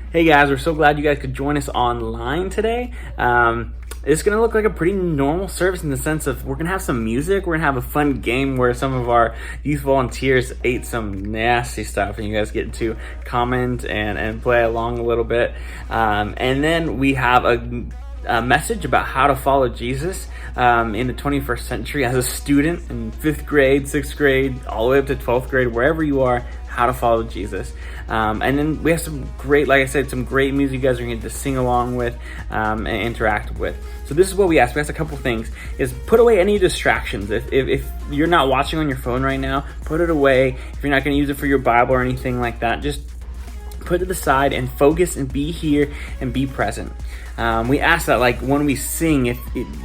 Hey guys, we're so glad you guys could join us online today. It's going to look like a pretty normal service in the sense of we're going to have some music. We're going to have a fun game where some of our youth volunteers ate some nasty stuff and you guys get to comment and play along a little bit. And then we have a message about how to follow Jesus in the 21st century as a student in 5th grade, 6th grade, all the way up to 12th grade, wherever you are, how to follow Jesus. And then we have some great, like I said, some great music you guys are going to sing along with and interact with. So this is what we ask. We ask a couple things. Is put away any distractions. If you're not watching on your phone right now, put it away. If you're not going to use it for your Bible or anything like that, just put it aside and focus and be here and be present. We ask that, like, when we sing,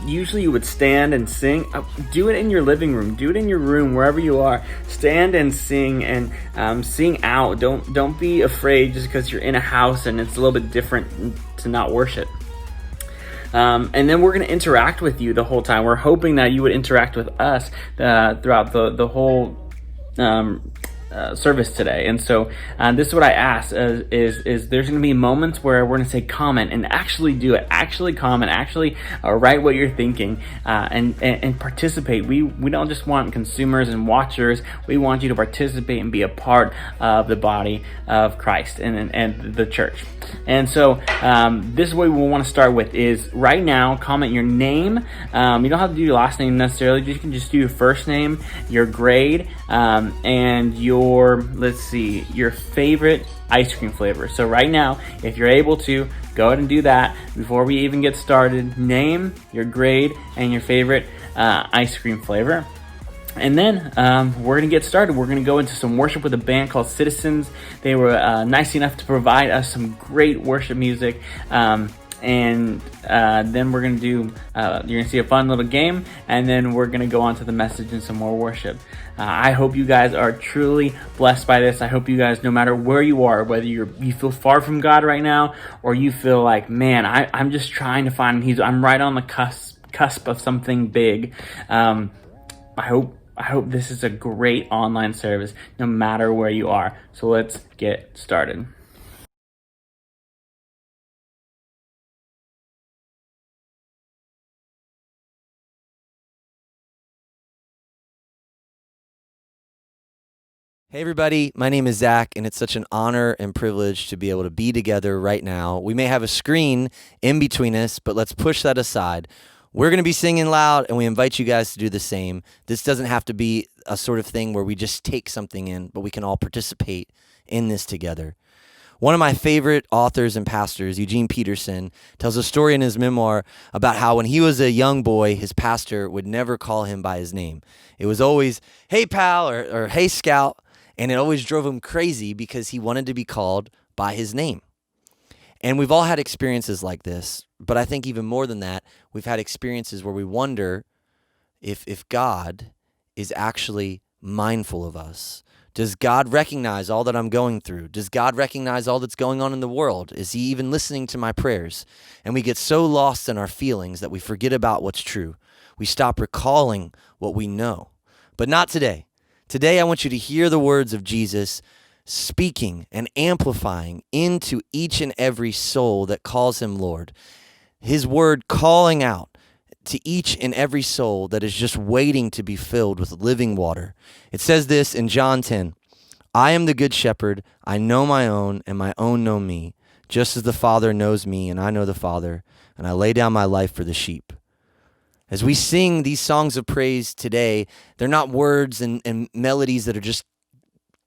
usually you would stand and sing. Do it in your living room. Do it in your room, wherever you are. Stand and sing and sing out. Don't be afraid just because you're in a house and it's a little bit different to not worship. And then we're going to interact with you the whole time. We're hoping that you would interact with us throughout the whole service today. And so this is what I ask is there's going to be moments where we're going to say comment and actually do it, actually comment, actually write what you're thinking and participate. We don't just want consumers and watchers. We want you to participate and be a part of the body of Christ and the church. And so this is what we want to start with is right now, comment your name. You don't have to do your last name necessarily. You can just do your first name, your grade, and your favorite ice cream flavor. So right now, if you're able to, go ahead and do that before we even get started. Name, your grade, and your favorite ice cream flavor. And then we're going to get started. We're going to go into some worship with a band called Citizens. They were nice enough to provide us some great worship music. And then we're going to do, you're going to see a fun little game, and then we're going to go on to the message and some more worship. I hope you guys are truly blessed by this. I hope you guys, no matter where you are, whether you feel far from God right now, or you feel like, man, I'm just trying to find him. I'm right on the cusp of something big. I hope this is a great online service, no matter where you are. So let's get started. Hey everybody, my name is Zach, and it's such an honor and privilege to be able to be together right now. We may have a screen in between us, but let's push that aside. We're going to be singing loud, and we invite you guys to do the same. This doesn't have to be a sort of thing where we just take something in, but we can all participate in this together. One of my favorite authors and pastors, Eugene Peterson, tells a story in his memoir about how when he was a young boy, his pastor would never call him by his name. It was always, hey pal, or hey scout. And it always drove him crazy because he wanted to be called by his name. And we've all had experiences like this, but I think even more than that, we've had experiences where we wonder if God is actually mindful of us. Does God recognize all that I'm going through? Does God recognize all that's going on in the world? Is he even listening to my prayers? And we get so lost in our feelings that we forget about what's true. We stop recalling what we know. But not today. Today, I want you to hear the words of Jesus speaking and amplifying into each and every soul that calls him Lord. His word calling out to each and every soul that is just waiting to be filled with living water. It says this in John 10, I am the good shepherd. I know my own, and my own know me, just as the Father knows me, and I know the Father, and I lay down my life for the sheep. As we sing these songs of praise today, they're not words and melodies that are just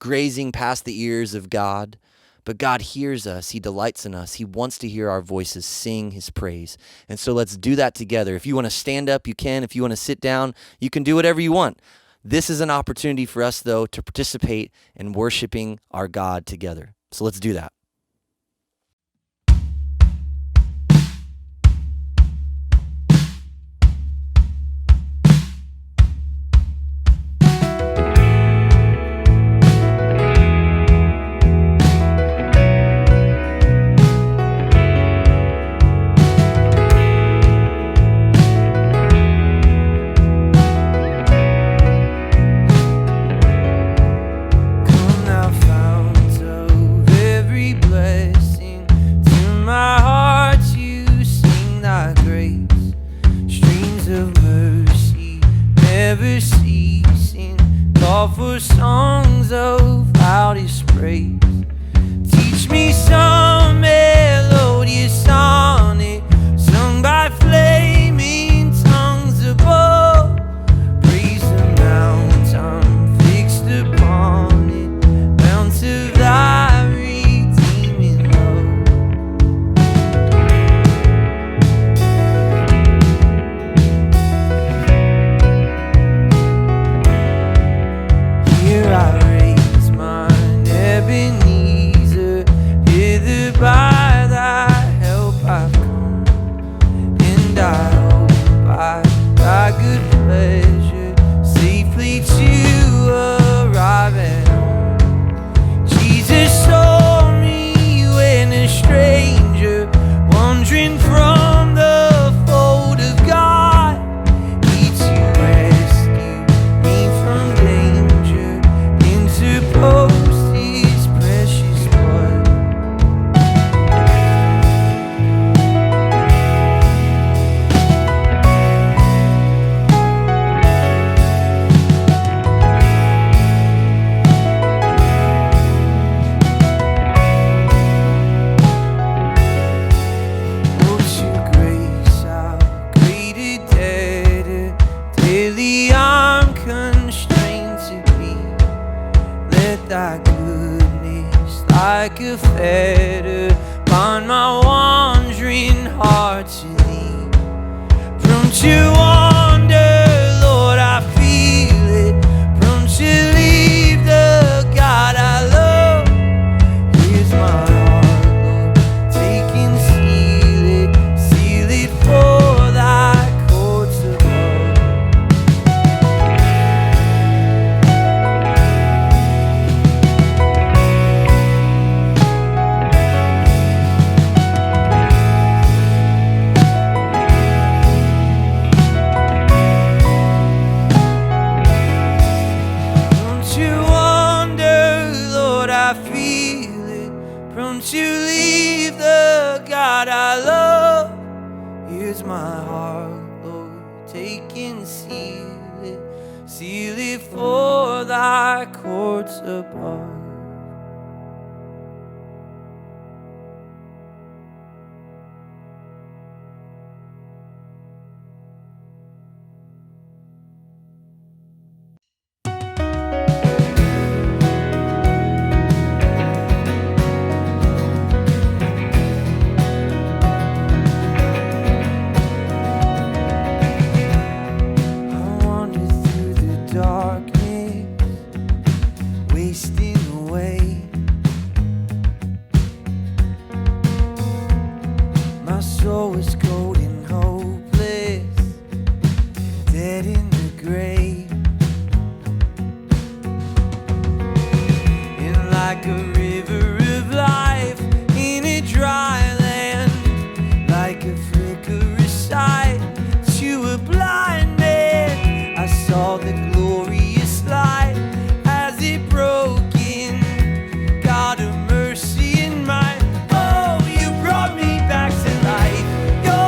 grazing past the ears of God, but God hears us. He delights in us. He wants to hear our voices sing his praise. And so let's do that together. If you want to stand up, you can. If you want to sit down, you can do whatever you want. This is an opportunity for us, though, to participate in worshiping our God together. So let's do that. Come now, fount of every never ceasing. Call for songs of loudest praise. Teach me some melodious sonnet sung by flaming tongues above. Praise the mountain fixed upon it, mount of thy redeeming love. Here I raise mine Ebenezer, hither by thy help I've come, and I hope by thy good pleasure safely to arrive at home. Jesus saw me when a stranger, wandering from the fold of God. He to rescue me from danger, interposed his precious blood. Oh, to grace, how great a debtor daily I'm constrained to be. Let thy goodness, like a fetter, bind my wandering heart to thee. Prone to wander, Lord, I feel it. Prone to leave the God I love. Here's my heart, Lord, take and seal it for thy courts above. Prone to wander, Lord, I feel it. Prone to leave the God I love. Here's my heart, Lord, take and seal it for thy courts above. I wander through the darkness, wasting away. My soul is cold and hopeless, dead in the grave. And like a river of life in a dry land, like a flickering sight to a blind man, I saw the glorious light as it broke in. God of mercy and might, oh, you brought me back to life. Your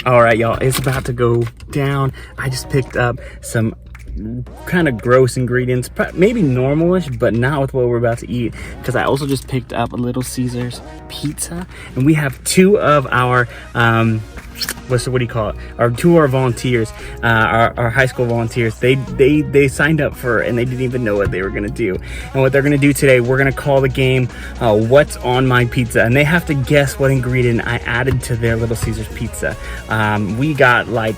All right, y'all, it's about to go down. I just picked up some kind of gross ingredients, maybe normalish, but not with what we're about to eat, because I also just picked up a Little Caesars pizza, and we have two of our what do you call it? Two of our volunteers, our high school volunteers. They signed up for it, and they didn't even know what they were gonna do. And what they're gonna do today, we're gonna call the game "What's on My Pizza," and they have to guess what ingredient I added to their Little Caesars pizza. We got like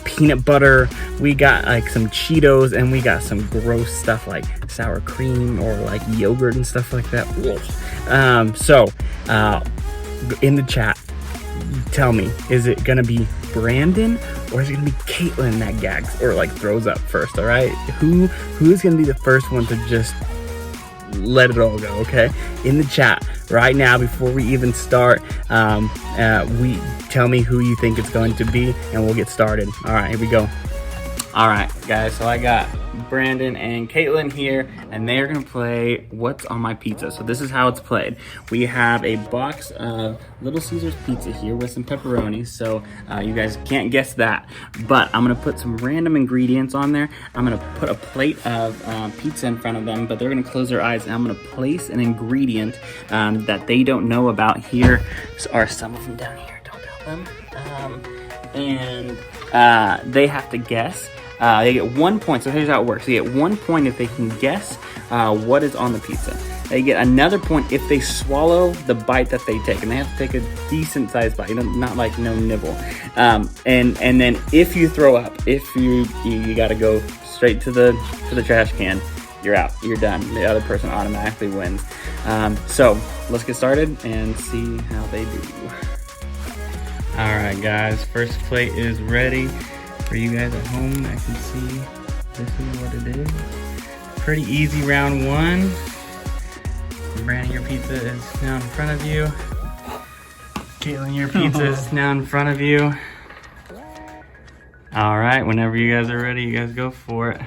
peanut butter, we got like some Cheetos, and we got some gross stuff like sour cream or like yogurt and stuff like that. So in the chat, tell me, is it gonna be Brandon or is it gonna be Caitlin that gags or like throws up first? All right, who's gonna be the first one to just let it all go? Okay, in the chat right now before we even start, we tell me who you think it's going to be and we'll get started. All right, here we go. All right, guys, so I got Brandon and Caitlin here, and they're gonna play What's on My Pizza. So this is how it's played. We have a box of Little Caesars pizza here with some pepperoni, so you guys can't guess that. But I'm gonna put some random ingredients on there. I'm gonna put a plate of pizza in front of them, but they're gonna close their eyes, and I'm gonna place an ingredient that they don't know about. Here are some of them down here, don't tell them. And they have to guess. They get 1 point, so here's how it works. They get 1 point if they can guess what is on the pizza. They get another point if they swallow the bite that they take, and they have to take a decent sized bite, not like no nibble. And then if you throw up, if you gotta go straight to the trash can, you're out, you're done. The other person automatically wins. So let's get started and see how they do. All right, guys, first plate is ready. For you guys at home that can see, this is what it is. Pretty easy round one. Brandon, your pizza is now in front of you. Caitlin, your pizza is now in front of you. All right, whenever you guys are ready, you guys go for it.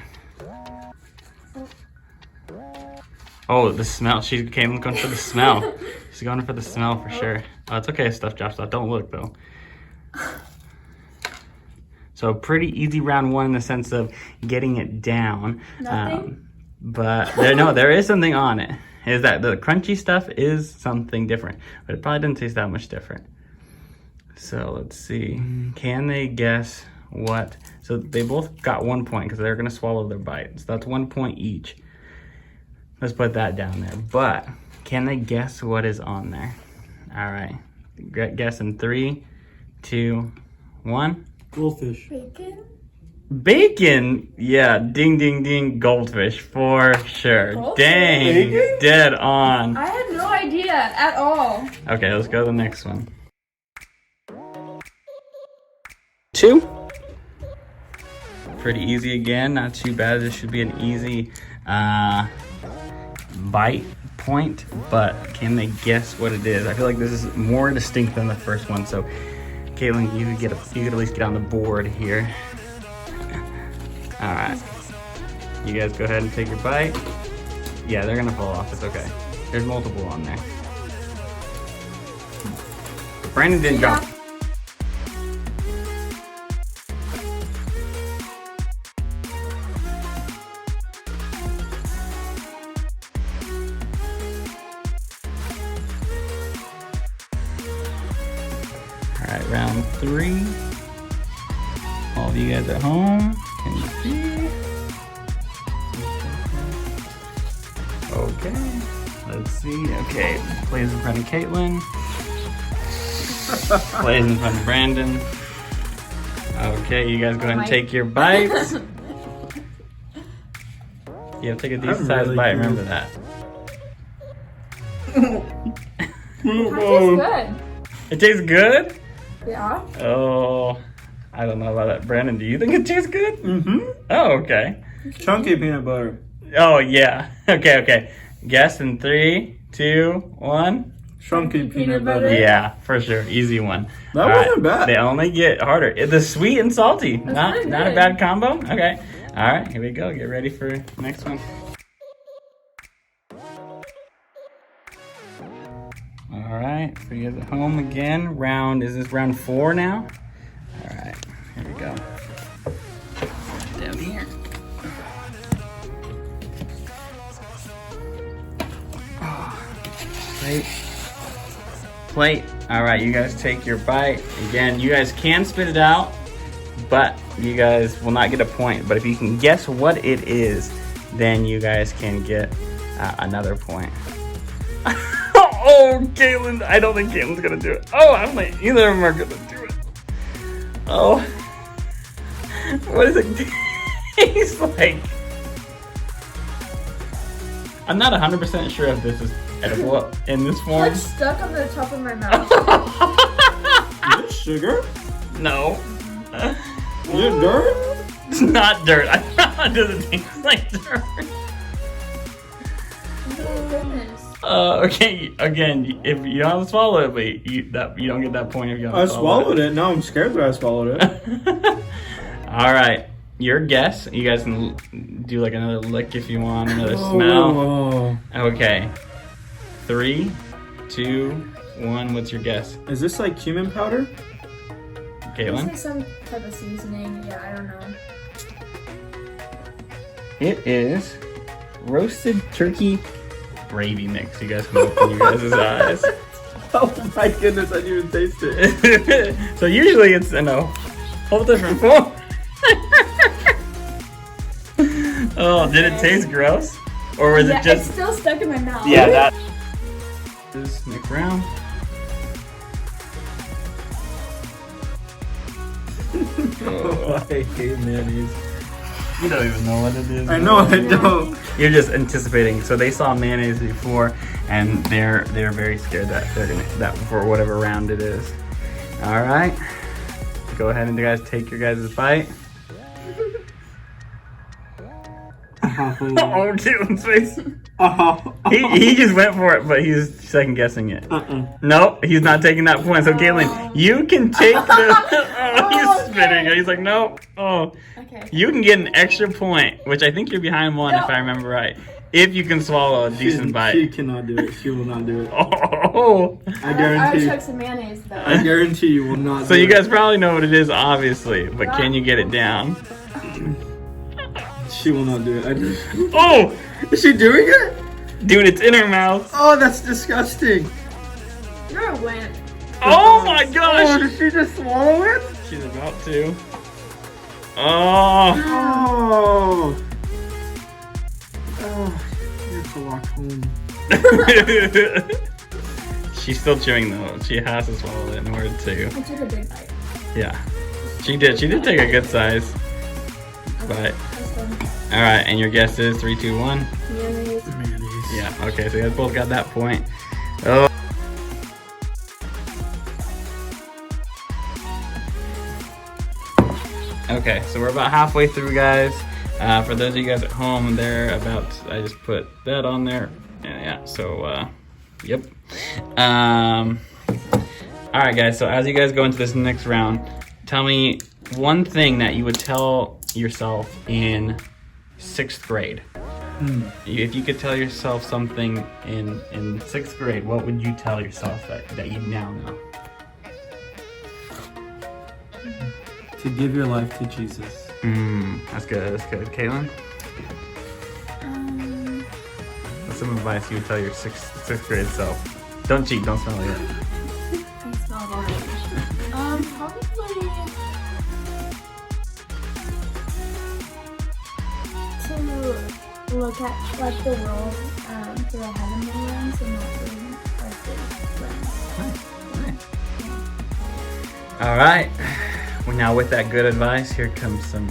Oh, the smell. Caitlin's going for the smell. She's going for the smell for sure. Oh, it's okay if stuff drops out. Don't look though. So pretty easy round one in the sense of getting it down. Nothing? But there is something on it. Is that the crunchy stuff is something different, but it probably doesn't taste that much different. So let's see. Can they guess what? So they both got 1 point because they're gonna swallow their bite. So that's 1 point each. Let's put that down there. But can they guess what is on there? All right. Guess in 3, 2, 1. Goldfish. Bacon? Bacon, yeah, ding ding ding, goldfish for sure. Goldfish? Dang, Bacon? dead on. I had no idea at all. Okay, let's go to the next one. 2. Pretty easy again, not too bad. This should be an easy bite point, but can they guess what it is? I feel like this is more distinct than the first one, so Caitlin, you could at least get on the board here. All right, you guys go ahead and take your bite. Yeah, they're gonna fall off, it's okay. There's multiple on there. Brandon didn't drop. All right, round 3. All of you guys at home, can you see? Okay, let's see. Okay, plays in front of Caitlin. Plays in front of Brandon. Okay, you guys go ahead and take your bites. You have to take a decent sized bite, remember that. That tastes good. It tastes good? Yeah. Oh, I don't know about that. Brandon, do you think it tastes good? Mm-hmm. Oh, okay. Chunky peanut butter. Oh, yeah. Okay. Guess in 3, 2, 1. Chunky peanut butter. Yeah, for sure. Easy one. That All wasn't bad. They only get harder. The sweet and salty. Not pretty a good. bad combo. Okay. All right, here we go. Get ready for the next one. All right. right, for you guys at home again. Is this round 4 now? All right, here we go. Down here. Plate. All right, you guys take your bite. Again, you guys can spit it out, but you guys will not get a point. But if you can guess what it is, then you guys can get another point. Oh, Caitlin, I don't think Caitlin's gonna do it. Oh, I don't think either of them are gonna do it. Oh, what does it taste like? I'm not 100% sure if this is edible in this form. It's stuck on the top of my mouth. Is it sugar? No. Is it dirt? It's not dirt. It doesn't taste like dirt. Oh goodness. Okay, again, if you don't swallow it, but you don't get that point if you don't I swallow swallowed it. Now I'm scared that I swallowed it. All right, your guess. You guys can do like another lick if you want, another smell. Oh. Okay. 3, 2, 1. What's your guess, Is this like cumin powder? It's Caitlin? like some type of seasoning. Yeah, I don't know. It is roasted turkey gravy mix. You guys can open your guys' eyes. Oh my goodness, I didn't even taste it. So usually it's in a whole different form. Oh, did it taste gross? Or was Yeah, it just... it's still stuck in my mouth. Yeah, that... This next round. Oh, I hate mayonnaise. You don't even know what it is. I know, I don't. You're just anticipating. So they saw mayonnaise before, and they're very scared that they're gonna for whatever round it is. All right, go ahead and you guys take your guys' bite. Oh, Caitlin's face. He just went for it, but he's second guessing it. Nope, he's not taking that point. So Caitlin, you can take the. Oh, he's spitting. He's like, nope. Oh. Okay. You can get an extra point, which I think you're behind one if I remember right. If you can swallow a decent bite. She cannot do it. She will not do it. Oh. I I guarantee. chuck some mayonnaise though. I guarantee you will not. So do you it. guys probably know what it is, obviously, but can you get it down? She will not do it. I just... Oh, Is she doing it? dude, it's in her mouth. Oh, that's disgusting. You're a wimp. Oh my Oh, gosh. did she just swallow it? She's about to. Oh. Oh. Oh, you have to walk home. She's still chewing though. She has to swallow it in order to. I took a big bite. Yeah, she did. She did take a good size. But That's fun. all right, and your guess is 3, 2, 1. Mayonnaise. Mayonnaise. Yeah. Okay, so you guys both got that point. Oh. Okay, so we're about halfway through, guys. For those of you guys at home, I just put that on there. And yeah, so, yep. All right, guys, so as you guys go into this next round, tell me one thing that you would tell yourself in 6th grade. If you could tell yourself something in 6th grade, what would you tell yourself that you now know? To give your life to Jesus. That's good. That's good. Caitlin, what's some advice you would tell your sixth grade self? Don't cheat. Don't smell it. I smell orange. Probably to look at like the world through a heavenly lens and not through like the lens. All right. Well, now with that good advice, here comes some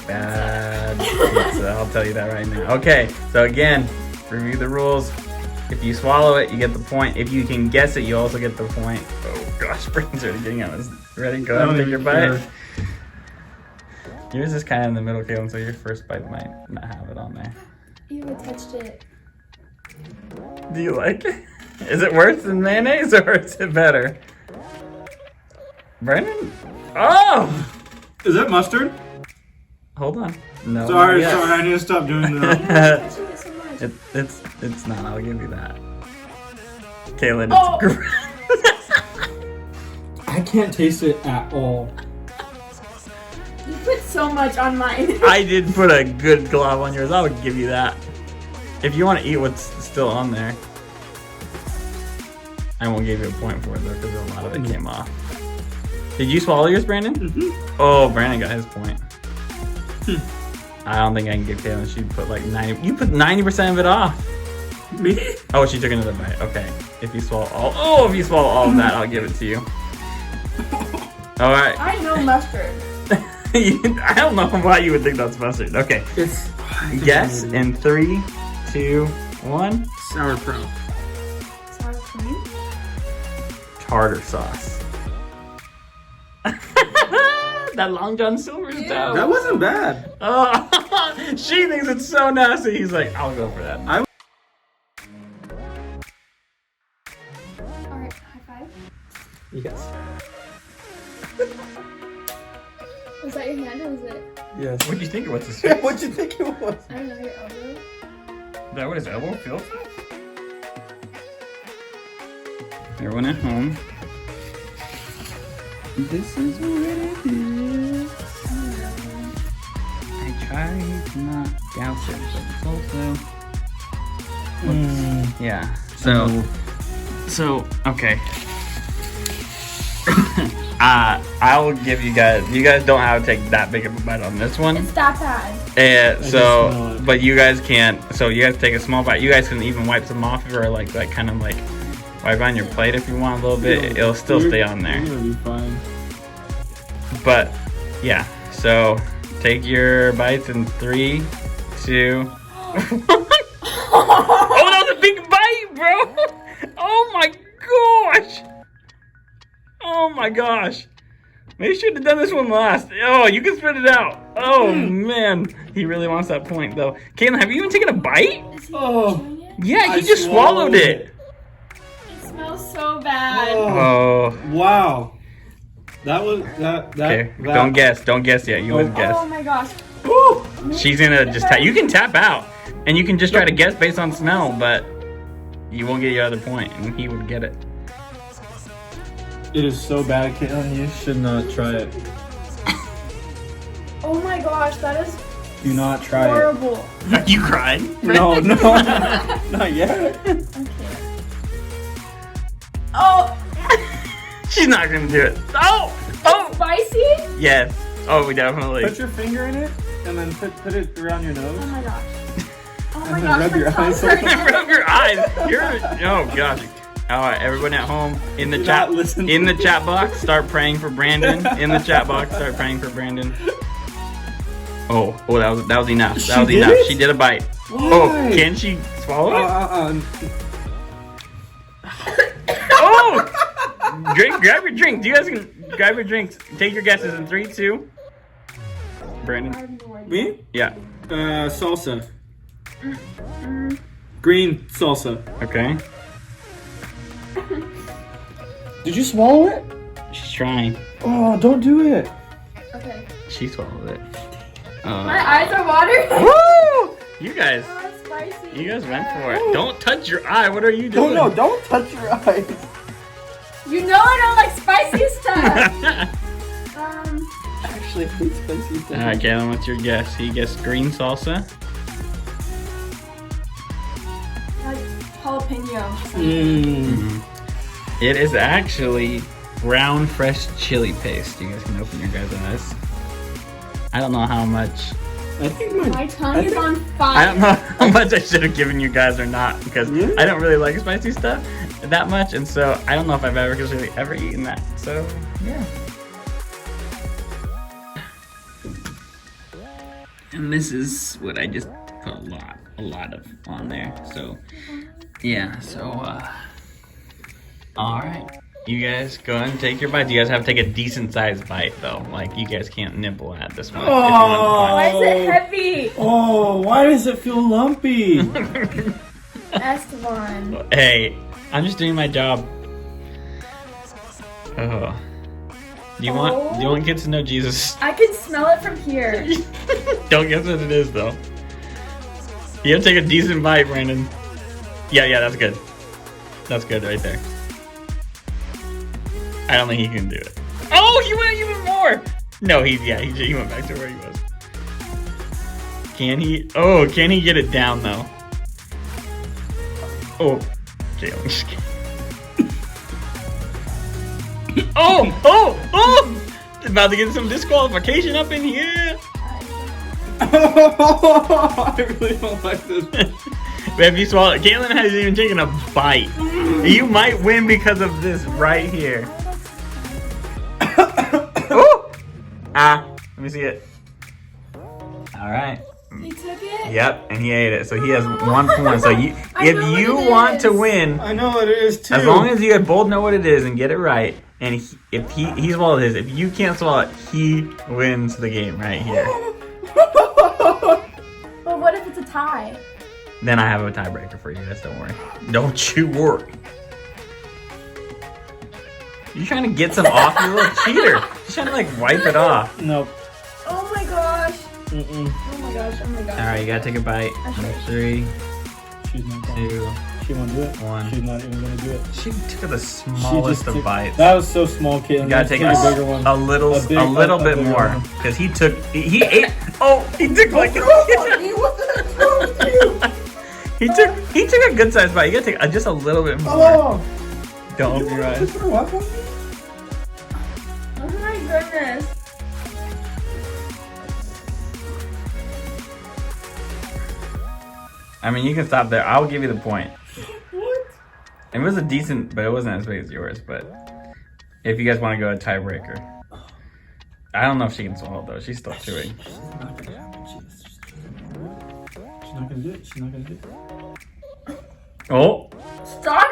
bad pizza. I'll tell you that right now. Okay. So again, review the rules. If you swallow it, you get the point. If you can guess it, you also get the point. Oh gosh, brain's already getting on. Ready? Go ahead and take your bite. Yours is kind of in the middle, Caitlin, so your first bite might not have it on there. You touched it. Do you like it? Is it worse than mayonnaise or is it better? Brandon? Oh! Is that mustard? Hold on. No. Sorry, yes. I need to stop doing that. Touching it so much. It's not. I'll give you that. Caitlin, Oh. it's I can't taste it at all. You put so much on mine. I did put a good glob on yours. I would give you that. If you want to eat what's still on there. I won't give you a point for it though, because a lot of it came off. Did you swallow yours, Brandon? Mm-hmm. Oh, Brandon got his point. I don't think I can give Kaylin. She put like 90. You put 90% of it off. Me? Oh, she took another bite. Okay. If you swallow all, if you swallow all of that, I'll give it to you. All right. I know mustard. I don't know why you would think that's mustard. Okay. It's Guess in 3, 2, 1. sauerkraut. Sour cream? Tartar sauce. That Long John Silver's down. That wasn't bad. Oh, she thinks it's so nasty. He's like, I'll go for that. Alright, high five. Yes. Was that your hand or was it? Yes. What'd you think it was? His face? What'd you think it was? I don't know, your elbow? Is that what his elbow feels like? Everyone at home. This is what it is. I try to not douse it, but it's also. Yeah. So okay. I will give you guys. You guys don't have to take that big of a bite on this one. It's that bad. And smell it. but you guys can't. So you guys take a small bite. You guys can even wipe some off or like kind of like wipe on your plate if you want a little bit. It'll still stay on there. You're gonna be fine. But yeah. So take your bites in 3, 2. Oh, that was a big bite, bro! Oh my gosh! Oh my gosh! Maybe you should have done this one last. Oh, you can spit it out. Oh man, he really wants that point though. Caitlin, have you even taken a bite? Is he Oh. chewing it? Yeah, he I just swallowed it. It smells so bad. Oh. Wow. That was that. Okay, that don't guess. Don't guess yet. You wouldn't guess. Oh my gosh. Ooh. She's gonna just tap. You can tap out, and you can just try to guess based on smell, but you won't get your other point, and he would get it. It is so bad, Caitlin. You should not try it. Oh my gosh, that is Do not try horrible. You cried? it. No, not yet. Okay. Oh, She's not gonna do it. Oh! Oh! spicy? Yes. Oh, we definitely. Put your finger in it and then put it around your nose. Oh my gosh. Oh my And then gosh, rub my your tongue's eyes. hurting. Rub your eyes. You're. Oh gosh. All right, everyone at home in the Do chat. not listen In to the chat box, start praying for Brandon. In the chat box, start praying for Brandon. Oh, that was enough. That was She did enough. it? She did a bite. Why? Oh, can she swallow it? Oh! Grab your drink. You guys can grab your drinks. Take your guesses in 3, 2. Brandon. Me? Yeah. Salsa. Green salsa. Okay. Did you swallow it? She's trying. Oh, don't do it. Okay. She swallowed it. My eyes are watering. Woo! You guys. Oh, it's spicy. You guys went for it. Don't touch your eye. What are you doing? Don't touch your eyes. You know I don't like spicy stuff. Actually, I hate spicy stuff. Alright, Caitlin, what's your guess? He guessed green salsa. Like jalapeno. Mmm. It is actually brown fresh chili paste. You guys can open your guys' eyes. I don't know how much. I think My tongue is on I fire. don't know how much I should have given you guys or not because Really? I don't really like spicy stuff that much, and so I don't know if I've ever eaten that. So yeah. And this is what I just put a lot of on there. So yeah. So all right. You guys go ahead and take your bites. You guys have to take a decent sized bite though. Like you guys can't nibble at this one. if you want Why is it heavy? Oh, why does it feel lumpy? Esteban. Hey, I'm just doing my job. Oh. Do you want kids to know Jesus? I can smell it from here. Don't guess what it is though. You have to take a decent bite, Brandon. Yeah, that's good. That's good right there. I don't think he can do it. Oh, he went even more. No, he went back to where he was. Can he? Oh, can he get it down though? Oh, Jalen. Just kidding. Oh! About to get some disqualification up in here. I really don't like this. But if you swallow, Caitlin hasn't even taken a bite. You might win because of this right here. Ooh! Let me see it. All right. He took it? Yep, and he ate it, so he has 1 point. So you, I if know what you it want to is. win, I know what it is too. as long as you both know what it is and get it right, and if he swallowed his, if you can't swallow it, he wins the game right here. But what if it's a tie? Then I have a tiebreaker for you guys. Don't worry. Don't you worry. You trying to get some off, you little cheater? She's trying to like wipe it off. Nope. Oh my gosh. Mm-mm. Oh my gosh. Oh my gosh. All right, you gotta take a bite. Okay. 3, She's not going. 2. She won't do it. 1. She's not even gonna do it. She took the She smallest of took- bites. That was so small, Caitlin. You gotta take a bigger one. a little A big- a little a bit bigger more one. because he ate. Oh, he took like he took a good sized bite. You gotta take just a little bit more. Oh, Don't open your eyes. Oh my goodness. I mean, you can stop there. I'll give you the point. What? It was a decent, but it wasn't as big as yours. But if you guys want to go a tiebreaker, I don't know if she can swallow though. She's still chewing. She's not gonna do it. She's not gonna do it. Oh. Stop.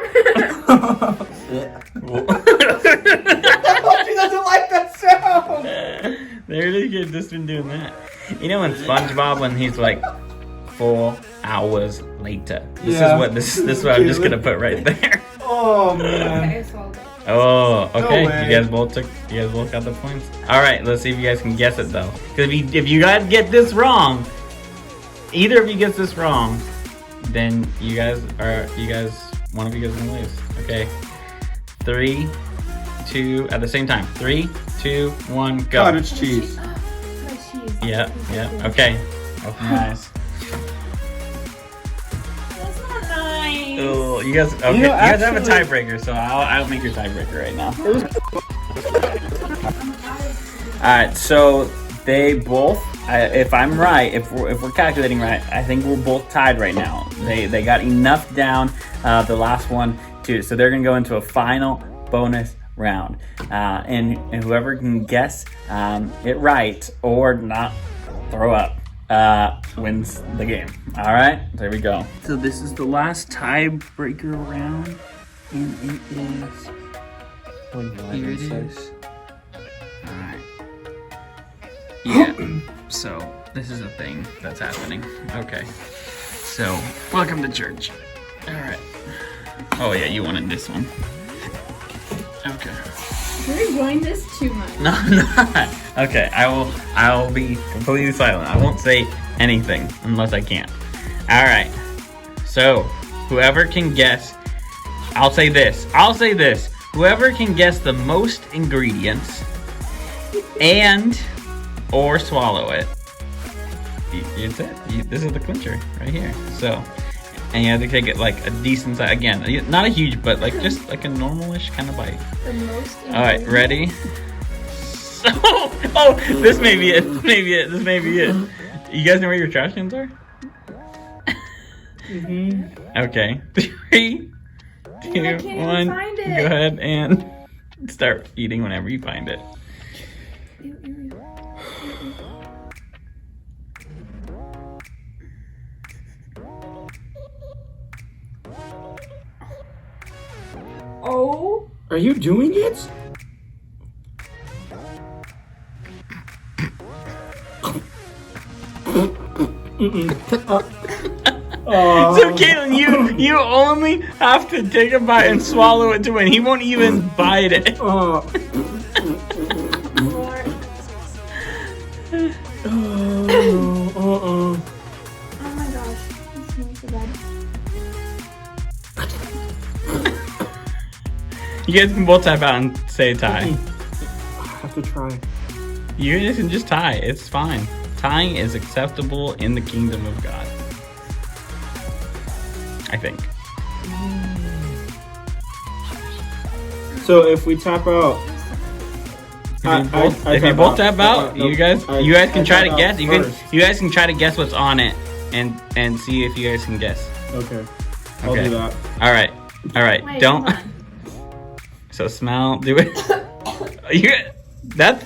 She doesn't like that sound. There it is. You've just been doing that. You know in SpongeBob when he's like 4 hours later. This Yeah. is what I'm just gonna put right there. Oh man. Okay, I swallowed it. Oh, okay. way. You guys both got the points. All right, let's see if you guys can guess it though. Because if you guys get this wrong, either of you gets this wrong, then one of you guys gonna lose. Okay. 3, 2 at the same time. 3, 2, 1, go. Cottage cheese. Cottage cheese. Yeah. Okay. Open your eyes. That's not nice. Oh, you guys. Okay, You know, you guys have a actually- tiebreaker, so I'll make your tiebreaker right now. All right, so they both. If I'm right, if we're calculating right, I think we're both tied right now. They got enough down the last one too, so they're gonna go into a final bonus round, and whoever can guess it right or not throw up wins the game. All right, there we go. So this is the last tiebreaker round, and it is. Here it is. All right. Yeah. So this is a thing that's happening. Okay. So welcome to church. All right. Oh yeah, you wanted this one. Okay. You're enjoying this too much. No, I'm not. Okay, I will be completely silent. I won't say anything unless I can. All right. So whoever can guess, I'll say this. Whoever can guess the most ingredients and or swallow it. It's it. This is the clincher right here. So, and you have to take it like a decent size. Again, not a huge, but like just like a normalish kind of bite. The most. All right, ready? So, oh, this may be it. This may be it. You guys know where your trash cans are? Okay. 3, 2, I can't even 1. find it. Go ahead and start eating whenever you find it. Ew, ew, ew. Oh. Are you doing it? So Caitlin, you only have to take a bite and swallow it to win. He won't even bite it. More. Oh my gosh. This smells so bad. You guys can both type out and say tie. I have to try. You guys can just tie. It's fine. Tying is acceptable in the kingdom of God. I think. So if we tap out, If you both tap out, you guys can try to tap guess. out You guys can try to guess what's on it and see if you guys can guess. Okay. I'll Okay. do that. All right. Wait, Don't. hold on. So smell. Do it. That's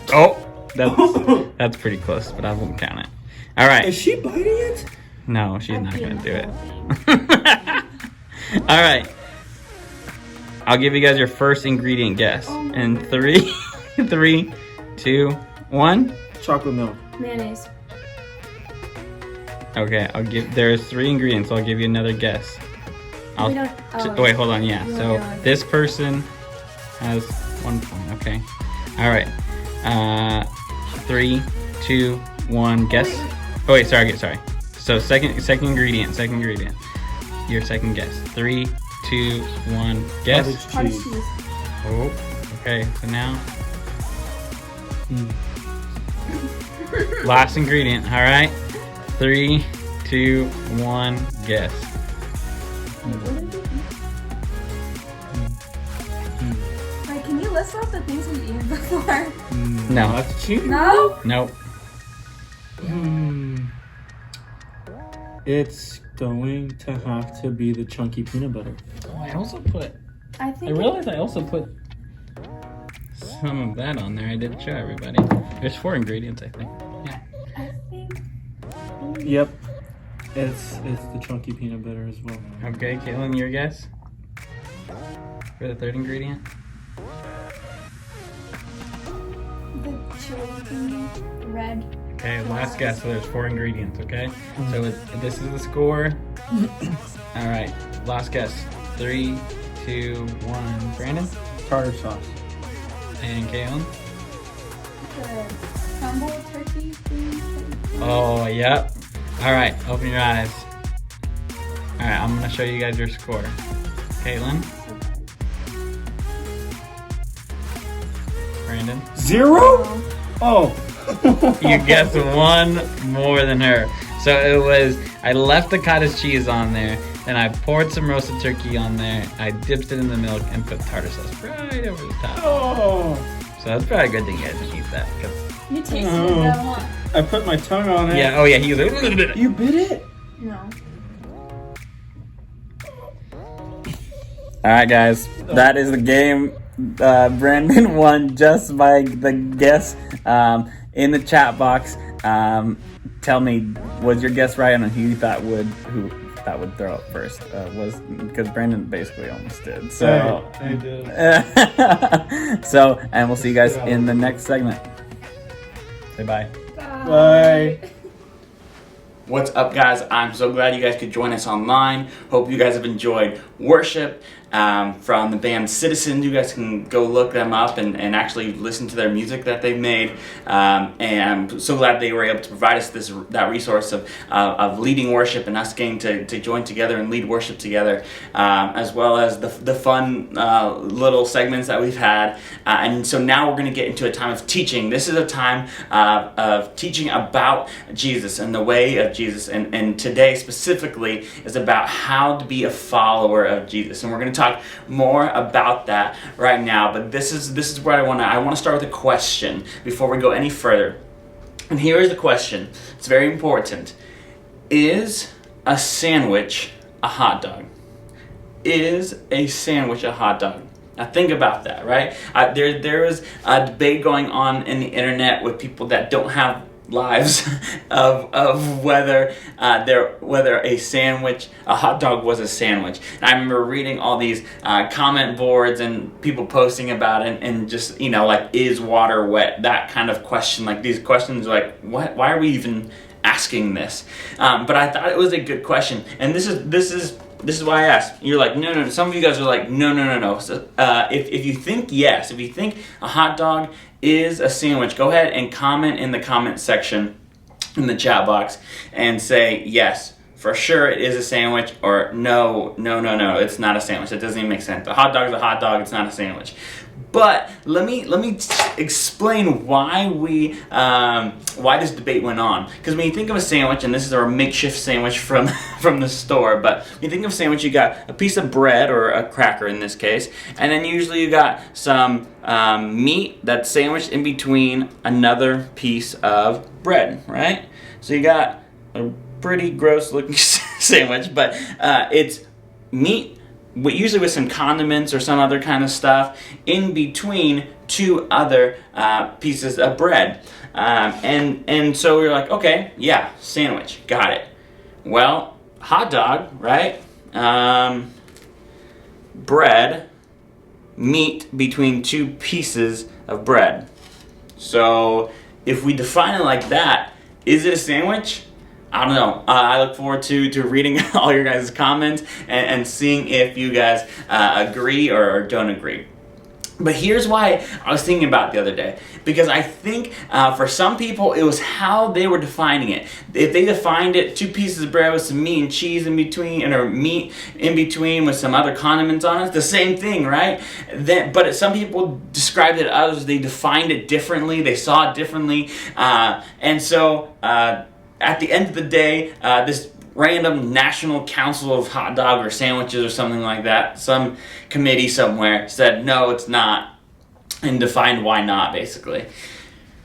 that's pretty close, but I won't count it. All right. Is she biting it? No, she's I'm not peeing gonna do the it. whole thing. All right. I'll give you guys your first ingredient guess. Oh my In God. 3, 2, 1. Chocolate milk. Mayonnaise. Okay, there's 3 ingredients, so I'll give you another guess. We don't. Oh, Wait, hold on, yeah. You So want to go this person has 1 point, okay. All right. 3, 2, 1, guess. Wait. Oh wait, sorry. So second ingredient. Your second guess. 3, 2, 1, guess. Cottage Cottage cheese. cheese. Oh, okay. So now, last ingredient. All right. 3, 2, 1, guess. Wait, can you list off the things we've eaten before? No. That's cheese. No. Nope. It's going to have to be the chunky peanut butter. Oh, I also put. I I think. realized I also put some of that on there. I did show everybody. There's 4 ingredients, I think. Yeah. I think. Yep. It's the chunky peanut butter as well. Okay, Caitlin, your guess for the 3rd ingredient. The chili thingy, red. Okay, last guess. So there's 4 ingredients. Okay, so this is the score. All right, last guess. 3, 2, 1. Brandon Tartar sauce. and Caitlin. The crumble turkey thing. Oh, yep. All right, open your eyes. All right, I'm gonna show you guys your score. Caitlin, Brandon. 0? Oh. You guessed 1 more than her. So it was, I left the cottage cheese on there, then I poured some roasted turkey on there, I dipped it in the milk and put tartar sauce right over the top. Oh. So that's probably a good thing you guys didn't eat that. 'Cause- You tasted Oh. it though, huh? I put my tongue on it. yeah, oh yeah, he was like, You bit it? No. Alright guys, that is the game. Brandon won just by the guess in the chat box. Tell me, was your guess right on who you thought would throw up first? Was because Brandon basically almost did. So I did. so, and we'll see you guys in the next segment. Say bye. Bye. What's up, guys? I'm so glad you guys could join us online. Hope you guys have enjoyed worship from the band Citizen. You guys can go look them up and actually listen to their music that they've made. And I'm so glad they were able to provide us that resource of leading worship and us getting to join together and lead worship together, as well as the fun little segments that we've had. And so now we're going to get into a time of teaching. This is a time of teaching about Jesus and the way of Jesus. And today specifically is about how to be a follower of Jesus. And we're going to talk more about that right now. But this is where I want to start with a question before we go any further. And here is the question. It's very important. Is a sandwich a hot dog? Is a sandwich a hot dog? Now think about that, right? There is a debate going on in the internet with people that don't have lives of whether a sandwich, a hot dog was a sandwich. And I remember reading all these comment boards and people posting about it and just, like, is water wet? That kind of question. Like, these questions like, what? Why are we even asking this? But I thought it was a good question. And this is why I asked. You're like, no. Some of you guys are like, no. So, if you think yes, if you think a hot dog is a sandwich, go ahead and comment in the comment section in the chat box and say, yes, for sure it is a sandwich, or no, it's not a sandwich. It doesn't even make sense. A hot dog is a hot dog. It's not a sandwich. But let me explain why why this debate went on. Because when you think of a sandwich, and this is our makeshift sandwich from the store, but when you think of a sandwich, you got a piece of bread, or a cracker in this case, and then usually you got some meat that's sandwiched in between another piece of bread, right? So you got a pretty gross looking sandwich, but it's meat, usually with some condiments or some other kind of stuff, in between two other pieces of bread. And so we were like, okay, yeah, sandwich, got it. Well, hot dog, right? Bread, meat between two pieces of bread. So if we define it like that, is it a sandwich? I don't know. I look forward to reading all your guys' comments and seeing if you guys agree or don't agree. But here's why I was thinking about it the other day. Because I think for some people, it was how they were defining it. If they defined it, 2 pieces of bread with some meat and cheese in between, or meat in between with some other condiments on it, it's the same thing, right? But some people described it, others, they defined it differently, they saw it differently. And so at the end of the day, this random National Council of Hot Dog or Sandwiches or something like that, some committee somewhere said no, it's not, and defined why not, basically.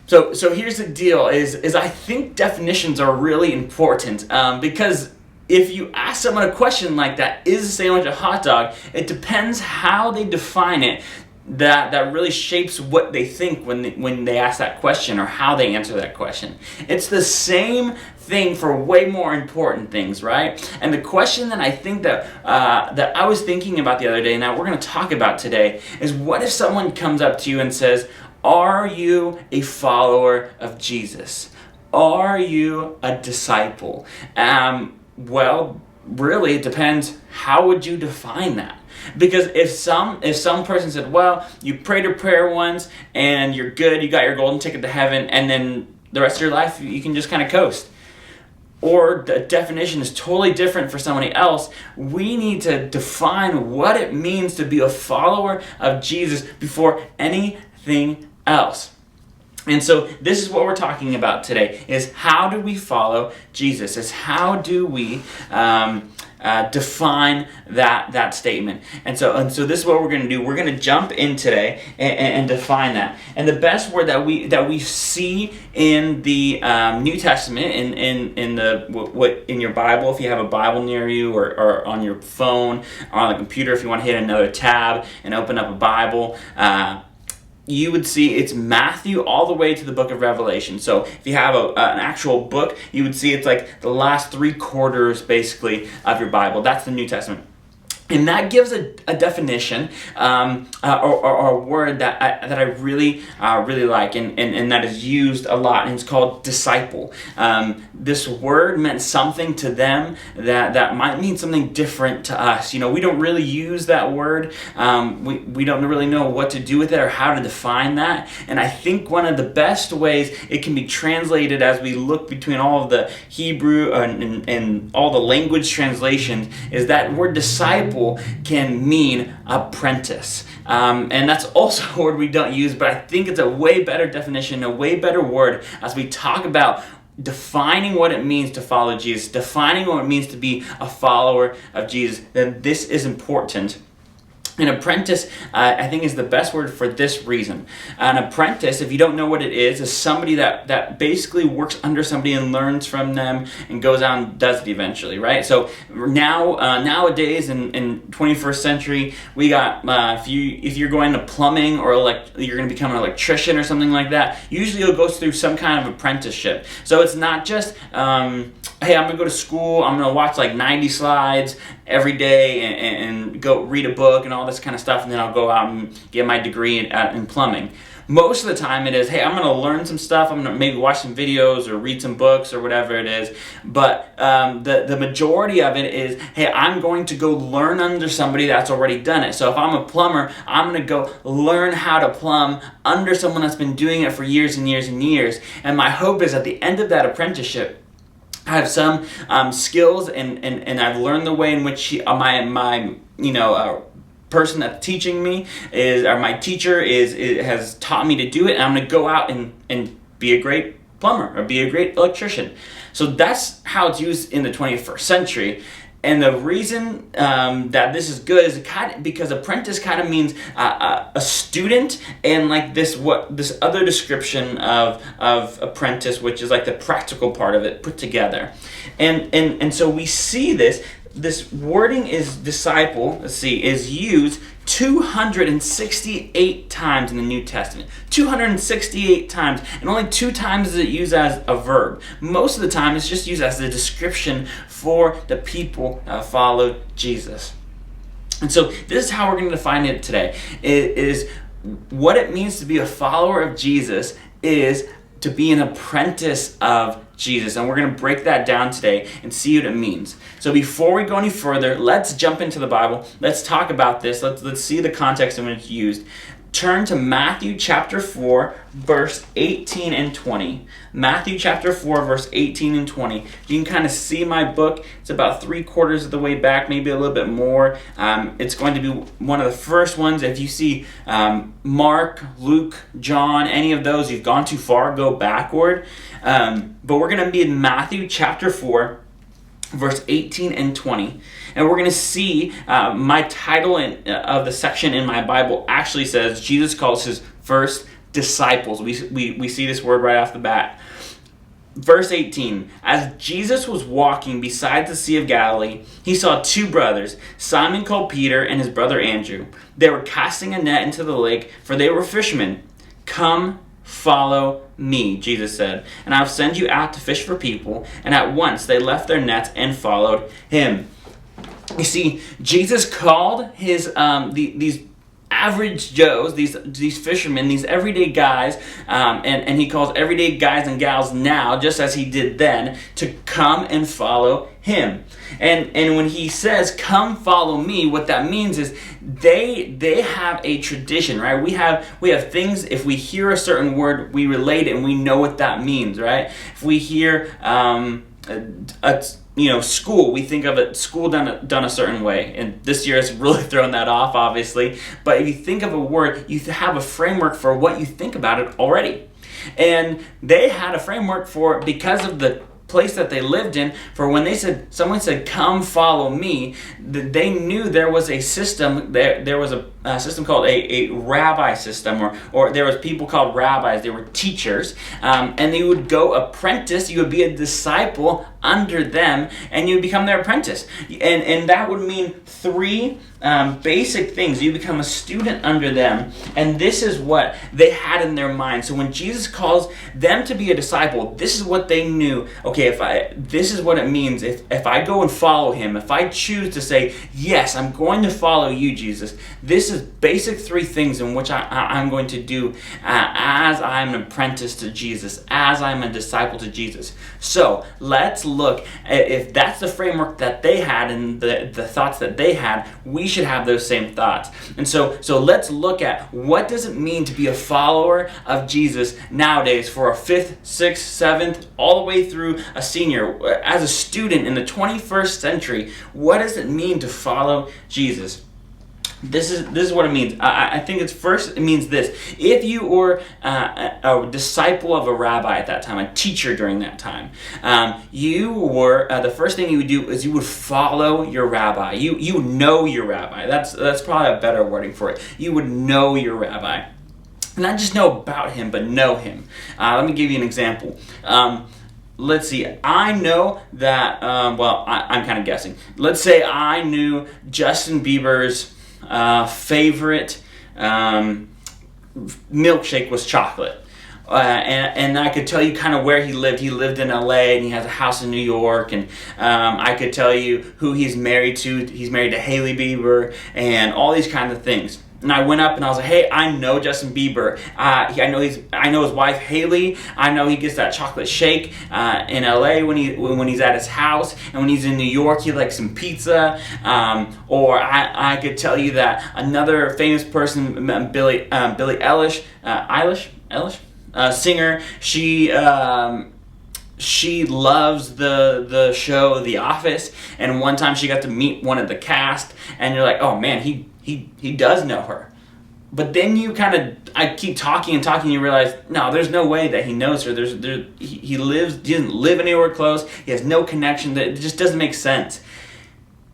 So here's the deal: is I think definitions are really important, because if you ask someone a question like that, is a sandwich a hot dog? It depends how they define it. That really shapes what they think when they ask that question, or how they answer that question. It's the same thing for way more important things, right? And the question that I think that I was thinking about the other day, and that we're going to talk about today, is what if someone comes up to you and says, "Are you a follower of Jesus? Are you a disciple?" Well, really, it depends. How would you define that? Because if some person said, well, you prayed a prayer once and you're good, you got your golden ticket to heaven, and then the rest of your life you can just kind of coast. Or the definition is totally different for somebody else. We need to define what it means to be a follower of Jesus before anything else. And so this is what we're talking about today, is how do we follow Jesus? Is how do we define that statement. And so this is what we're going to do. We're going to jump in today and define that. And the best word that we see in the New Testament, in your Bible, if you have a Bible near you, or on your phone, or on the computer, if you want to hit another tab and open up a Bible, you would see it's Matthew all the way to the book of Revelation. So if you have an actual book, you would see it's like the last 3/4 basically of your Bible. That's the New Testament. And that gives a definition or a word that I really like, and that is used a lot, and it's called disciple. This word meant something to them that might mean something different to us. You know, we don't really use that word. We don't really know what to do with it or how to define that. And I think one of the best ways it can be translated, as we look between all of the Hebrew and all the language translations, is that word disciple can mean apprentice. And that's also a word we don't use, but I think it's a way better definition, a way better word as we talk about defining what it means to follow Jesus, defining what it means to be a follower of Jesus. Then this is important. An apprentice, I think, is the best word for this reason. An apprentice, if you don't know what it is somebody that basically works under somebody and learns from them and goes out and does it eventually, right? So nowadays in 21st century, we got if you're going to plumbing, or you're going to become an electrician or something like that, usually you'll go through some kind of apprenticeship. So it's not just hey, I'm going to go to school, I'm going to watch like 90 slides every day and go read a book and all this kind of stuff, and then I'll go out and get my degree in plumbing. Most of the time it is, hey, I'm going to learn some stuff, I'm going to maybe watch some videos or read some books or whatever it is, but the majority of it is, hey, I'm going to go learn under somebody that's already done it. So if I'm a plumber, I'm going to go learn how to plumb under someone that's been doing it for years and years and years. And my hope is at the end of that apprenticeship, I have some skills, and I've learned the way in which my person that's teaching me or my teacher has taught me to do it, and I'm going to go out and be a great plumber or be a great electrician. So that's how it's used in the 21st century. And the reason that this is good is because apprentice kind of means a student, and like this other description of apprentice, which is like the practical part of it put together. And so we see this wording is disciple, is used 268 times in the New Testament. 268 times, and only 2 times is it used as a verb. Most of the time it's just used as a description for the people that followed Jesus. And so this is how we're going to define it today. It is what it means to be a follower of Jesus is to be an apprentice of Jesus. And we're going to break that down today and see what it means. So before we go any further, let's jump into the Bible. Let's talk about this. Let's see the context in which it's used. Turn to Matthew chapter 4, verse 18 and 20. Matthew chapter 4, verse 18 and 20. You can kind of see my book. It's about 3/4 of the way back, maybe a little bit more. It's going to be one of the first ones. If you see Mark, Luke, John, any of those, you've gone too far, go backward. But we're going to be in Matthew chapter 4, verse 18 and 20. And we're going to see my title of the section in my Bible actually says Jesus calls his first disciples. We see this word right off the bat. Verse 18, as Jesus was walking beside the Sea of Galilee, he saw 2 brothers, Simon called Peter and his brother Andrew. They were casting a net into the lake, for they were fishermen. Come, follow me, Jesus said, and I'll send you out to fish for people. And at once they left their nets and followed him. You see, Jesus called his these average Joes, these fishermen, these everyday guys, and he calls everyday guys and gals now, just as he did then, to come and follow him. And when he says, come follow me, what that means is they have a tradition, right? We have things, if we hear a certain word, we relate it and we know what that means, right? If we hear school, we think of it, school done a certain way. And this year has really thrown that off, obviously. But if you think of a word, you have a framework for what you think about it already. And they had a framework for, because of the place that they lived in, for when someone said come follow me, they knew there was a system. There was a system called a rabbi system, or there was people called rabbis. They were teachers, and they would go apprentice. You would be a disciple under them, and you would become their apprentice. And that would mean 3 basic things. You become a student under them, and this is what they had in their mind. So when Jesus calls them to be a disciple, this is what they knew. Okay, this is what it means. If I go and follow him, if I choose to say, yes, I'm going to follow you, Jesus, this is basic 3 things in which I'm going to do as I'm an apprentice to Jesus, as I'm a disciple to Jesus. So let's look at, if that's the framework that they had and the thoughts that they had, we should have those same thoughts. And so let's look at, what does it mean to be a follower of Jesus nowadays, for a 5th, 6th, 7th, all the way through a senior, as a student in the 21st century. What does it mean to follow Jesus? This is what it means. I think it means this. If you were a disciple of a rabbi at that time, a teacher during that time, you were, the first thing you would do is you would follow your rabbi. You would know your rabbi. That's probably a better wording for it. You would know your rabbi. Not just know about him, but know him. Let me give you an example. Let's see, I know that, I'm kind of guessing. Let's say I knew Justin Bieber's favorite milkshake was chocolate. And I could tell you kind of where he lived. He lived in LA, and he has a house in New York. And I could tell you who he's married to. He's married to Hailey Bieber, and all these kinds of things. And I went up and I was like, hey, I know Justin Bieber. I know his wife Hailey. I know he gets that chocolate shake in LA when he's at his house, and when he's in New York, he likes some pizza. Or I could tell you that another famous person, Billie Eilish, singer. she loves the show The Office, and one time she got to meet one of the cast, and you're like, oh man, he does know her. But then I keep talking and talking, and you realize, no, there's no way that he knows her. He doesn't live anywhere close. He has no connection. That it just doesn't make sense.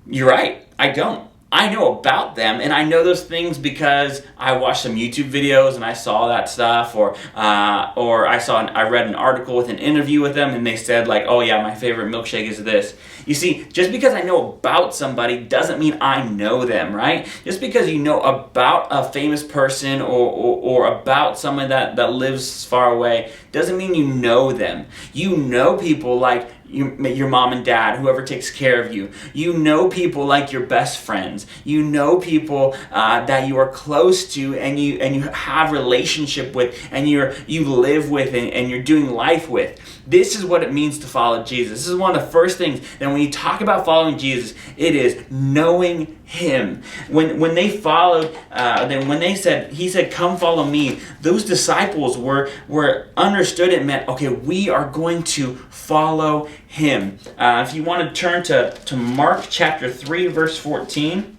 You're right. I don't. I know about them, and I know those things because I watched some YouTube videos and I saw that stuff, or I read an article with an interview with them, and they said like, oh yeah, my favorite milkshake is this. You see, just because I know about somebody doesn't mean I know them, right? Just because you know about a famous person or about someone that lives far away doesn't mean you know them. You know people like your mom and dad, whoever takes care of you. You know people like your best friends. You know people that you are close to and you have relationship with and you live with and you're doing life with. This is what it means to follow Jesus. This is one of the first things that when you talk about following Jesus, it is knowing him. When they followed, when he said, come follow me, those disciples were understood it meant, okay, we are going to follow him. If you want to turn to Mark chapter 3, verse 14,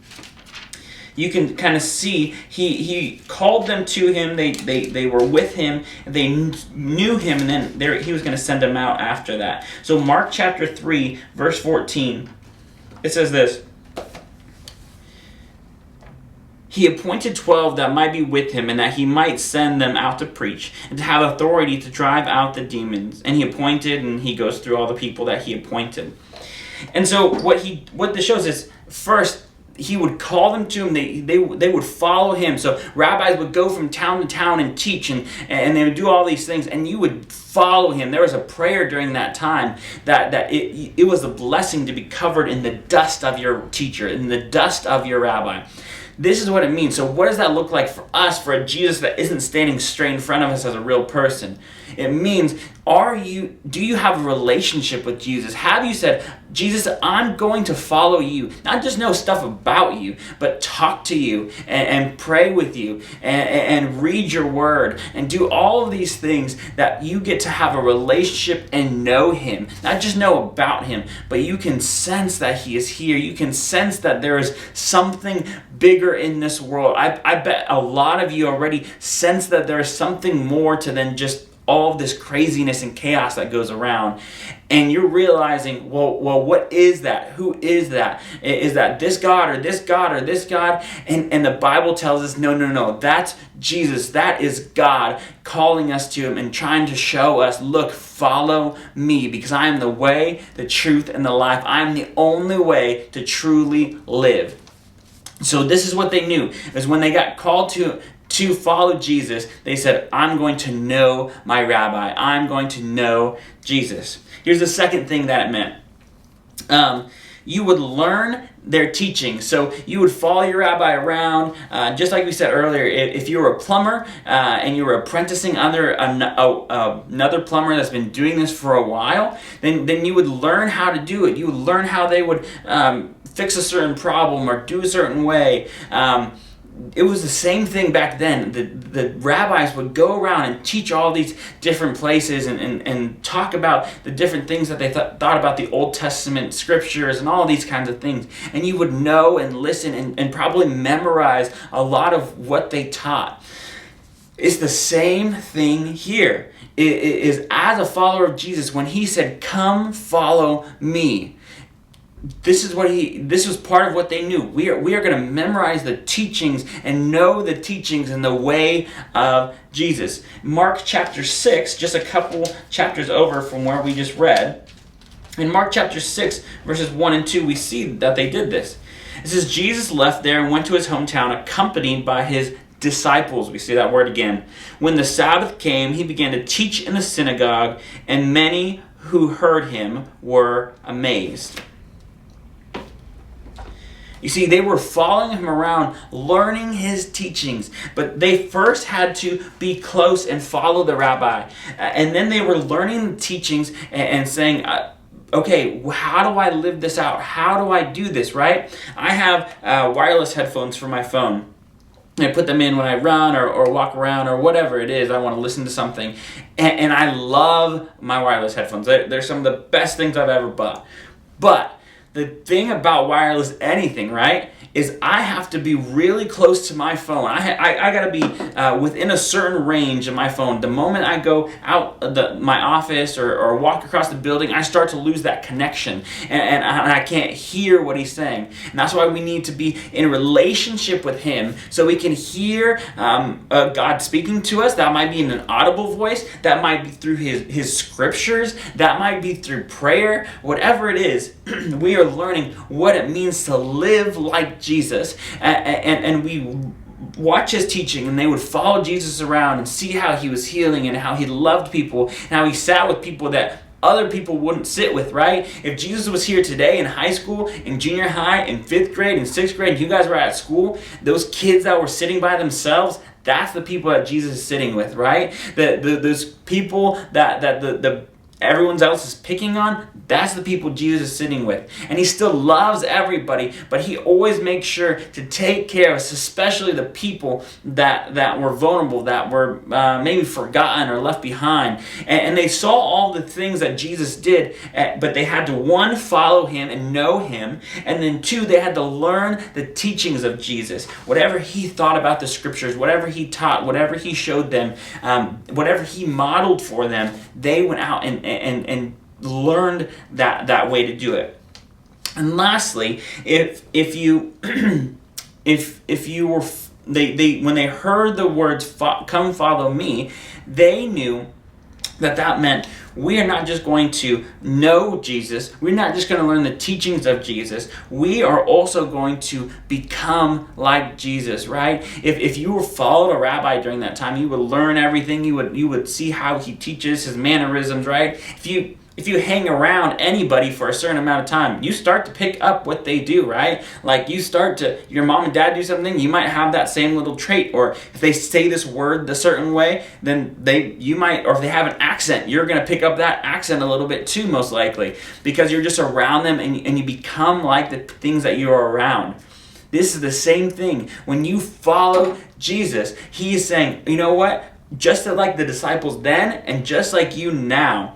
you can kind of see he called them to him. They were with him. They knew him, and then he was going to send them out after that. So Mark chapter 3, verse 14, it says this. He appointed 12 that might be with him, and that he might send them out to preach and to have authority to drive out the demons. And he appointed, and he goes through all the people that he appointed. And so what this shows is, first, he would call them to him. They would follow him. So rabbis would go from town to town and teach, and they would do all these things, and you would follow him. There was a prayer during that time that it was a blessing to be covered in the dust of your teacher, in the dust of your rabbi. This is what it means. So what does that look like for us, for a Jesus that isn't standing straight in front of us as a real person? It means, do you have a relationship with Jesus? Have you said, Jesus, I'm going to follow you. Not just know stuff about you, but talk to you and pray with you and read your word and do all of these things that you get to have a relationship and know him. Not just know about him, but you can sense that he is here. You can sense that there is something bigger in this world. I bet a lot of you already sense that there is something more to than just all of this craziness and chaos that goes around. And you're realizing, well, what is that? Who is that? Is that this God or this God or this God? And the Bible tells us, no, that's Jesus. That is God calling us to him and trying to show us, look, follow me, because I am the way, the truth, and the life. I am the only way to truly live. So this is what they knew, is when they got called to follow Jesus, they said, I'm going to know my rabbi. I'm going to know Jesus. Here's the second thing that it meant. You would learn their teaching. So you would follow your rabbi around, just like we said earlier. If you were a plumber and you were apprenticing under another plumber that's been doing this for a while, then you would learn how to do it. You would learn how they would fix a certain problem or do a certain way. It was the same thing back then. The rabbis would go around and teach all these different places and talk about the different things that they thought about the Old Testament scriptures and all these kinds of things. And you would know and listen and probably memorize a lot of what they taught. It's the same thing here. It is as a follower of Jesus, when he said, come follow me. This was part of what they knew. We are going to memorize the teachings and know the teachings in the way of Jesus. Mark chapter 6, just a couple chapters over from where we just read. In Mark chapter 6, verses 1 and 2, we see that they did this. It says, Jesus left there and went to his hometown accompanied by his disciples. We see that word again. When the Sabbath came, he began to teach in the synagogue, and many who heard him were amazed. You see, they were following him around, learning his teachings, but they first had to be close and follow the rabbi. And then they were learning the teachings and saying, okay, how do I live this out? How do I do this, right? I have wireless headphones for my phone. I put them in when I run or walk around or whatever it is. I want to listen to something. And I love my wireless headphones. They're some of the best things I've ever bought. But the thing about wireless anything, right, is I have to be really close to my phone. I got to be within a certain range of my phone. The moment I go out of my office or walk across the building, I start to lose that connection, and I can't hear what he's saying. And that's why we need to be in a relationship with him so we can hear God speaking to us. That might be in an audible voice. That might be through his scriptures. That might be through prayer. Whatever it is, we are learning what it means to live like Jesus, and we watch his teaching, and they would follow Jesus around and see how he was healing and how he loved people and how he sat with people that other people wouldn't sit with, right? If Jesus was here today in high school, in junior high, in 5th grade, in 6th grade, and you guys were at school, those kids that were sitting by themselves, that's the people that Jesus is sitting with, right? Those people that everyone else is picking on, that's the people Jesus is sitting with. And he still loves everybody, but he always makes sure to take care of us, especially the people that were vulnerable, that were maybe forgotten or left behind. And they saw all the things that Jesus did, but they had to, one, follow him and know him, and then two, they had to learn the teachings of Jesus. Whatever he thought about the scriptures, whatever he taught, whatever he showed them, whatever he modeled for them, they went out and learned that way to do it. And lastly, if you were they when they heard the words "Come follow me," they knew that meant we are not just going to know Jesus, we're not just going to learn the teachings of Jesus, we are also going to become like Jesus, right? If you were followed a rabbi during that time, you would learn everything, you would see how he teaches, his mannerisms, right? If you hang around anybody for a certain amount of time, you start to pick up what they do, right? Like your mom and dad do something, you might have that same little trait. Or if they say this word a certain way, then you might, or if they have an accent, you're going to pick up that accent a little bit too, most likely, because you're just around them and you become like the things that you're around. This is the same thing. When you follow Jesus, he is saying, you know what? Just like the disciples then and just like you now,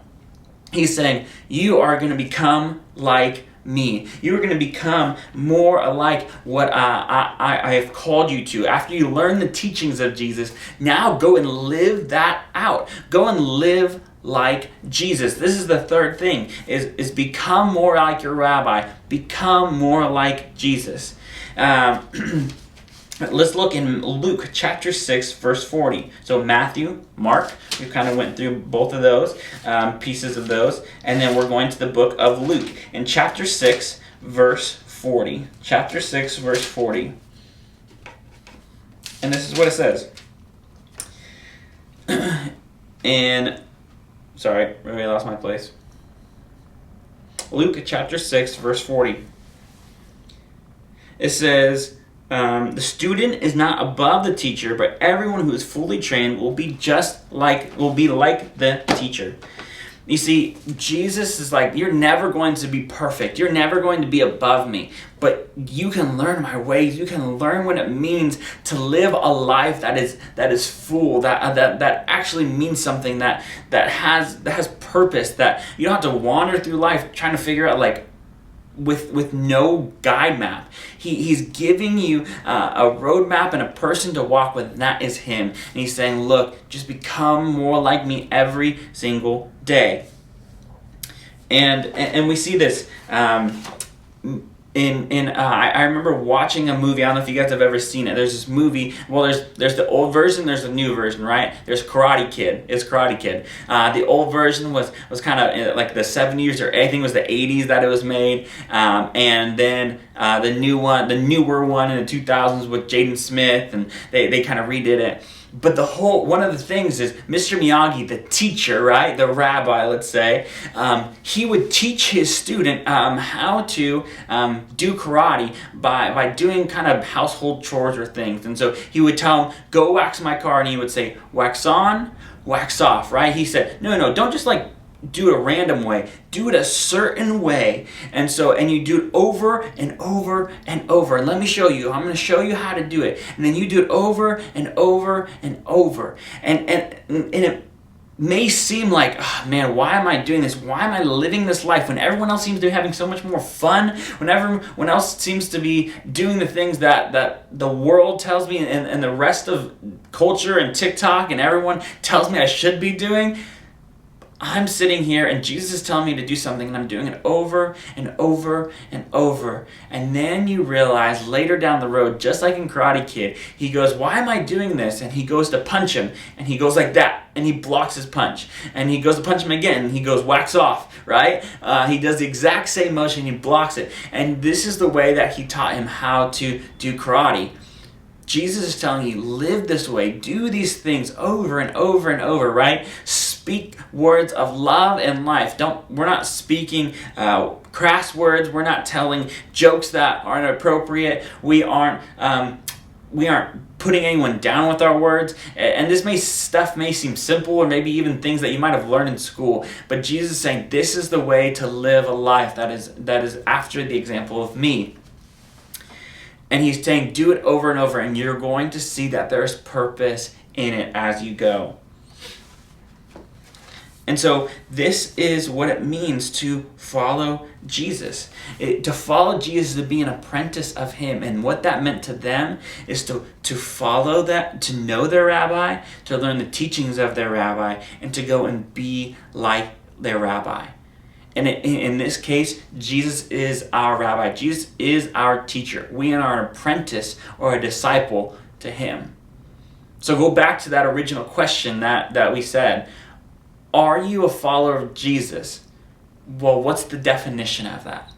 he's saying, you are going to become like me. You are going to become more like what I have called you to. After you learn the teachings of Jesus, now go and live that out. Go and live like Jesus. This is the third thing, is become more like your rabbi. Become more like Jesus. Let's look in Luke chapter 6, verse 40. So Matthew, Mark, we kind of went through both of those, pieces of those. And then we're going to the book of Luke. In chapter 6, verse 40. Chapter 6, verse 40. And this is what it says. Sorry, maybe I lost my place. Luke chapter 6, verse 40. It says, the student is not above the teacher, but everyone who is fully trained will be like the teacher. You see, Jesus is like, you're never going to be perfect. You're never going to be above me. But you can learn my ways. You can learn what it means to live a life that is full, that actually means something, that has purpose, that you don't have to wander through life trying to figure out like with no guide map. He's giving you a roadmap and a person to walk with, and that is him. And he's saying, look, just become more like me every single day. And we see this I remember watching a movie. I don't know if you guys have ever seen it. There's this movie. Well, there's the old version. There's the new version, right? There's Karate Kid. It's Karate Kid. The old version was kind of like the 70s, or I think it was the 80s that it was made. And then the newer one in the 2000s with Jaden Smith, and they kind of redid it. But one of the things is Mr. Miyagi, the teacher, right, the rabbi, let's say, he would teach his student how to do karate by doing kind of household chores or things. And so he would tell him, go wax my car, and he would say, wax on, wax off, right? He said, no, don't just like do it a random way. Do it a certain way. And you do it over and over and over. And let me show you. I'm going to show you how to do it. And then you do it over and over and over. And it may seem like, oh, man, why am I doing this? Why am I living this life when everyone else seems to be having so much more fun? When everyone else seems to be doing the things that the world tells me and the rest of culture and TikTok and everyone tells me I should be doing? I'm sitting here and Jesus is telling me to do something and I'm doing it over and over and over. And then you realize later down the road, just like in Karate Kid, he goes, why am I doing this? And he goes to punch him and he goes like that and he blocks his punch. And he goes to punch him again and he goes wax off, right? He does the exact same motion, he blocks it. And this is the way that he taught him how to do karate. Jesus is telling you, live this way, do these things over and over and over, right? Speak words of love and life. We're not speaking crass words. We're not telling jokes that aren't appropriate. We aren't putting anyone down with our words. And this stuff may seem simple, or maybe even things that you might have learned in school. But Jesus is saying, this is the way to live a life that is after the example of me. And he's saying, do it over and over, and you're going to see that there's purpose in it as you go. And so this is what it means to follow Jesus. To follow Jesus is to be an apprentice of him. And what that meant to them is to follow that, to know their rabbi, to learn the teachings of their rabbi, and to go and be like their rabbi. And in this case, Jesus is our rabbi. Jesus is our teacher. We are an apprentice or a disciple to him. So go back to that original question that we said. Are you a follower of Jesus? Well, what's the definition of that?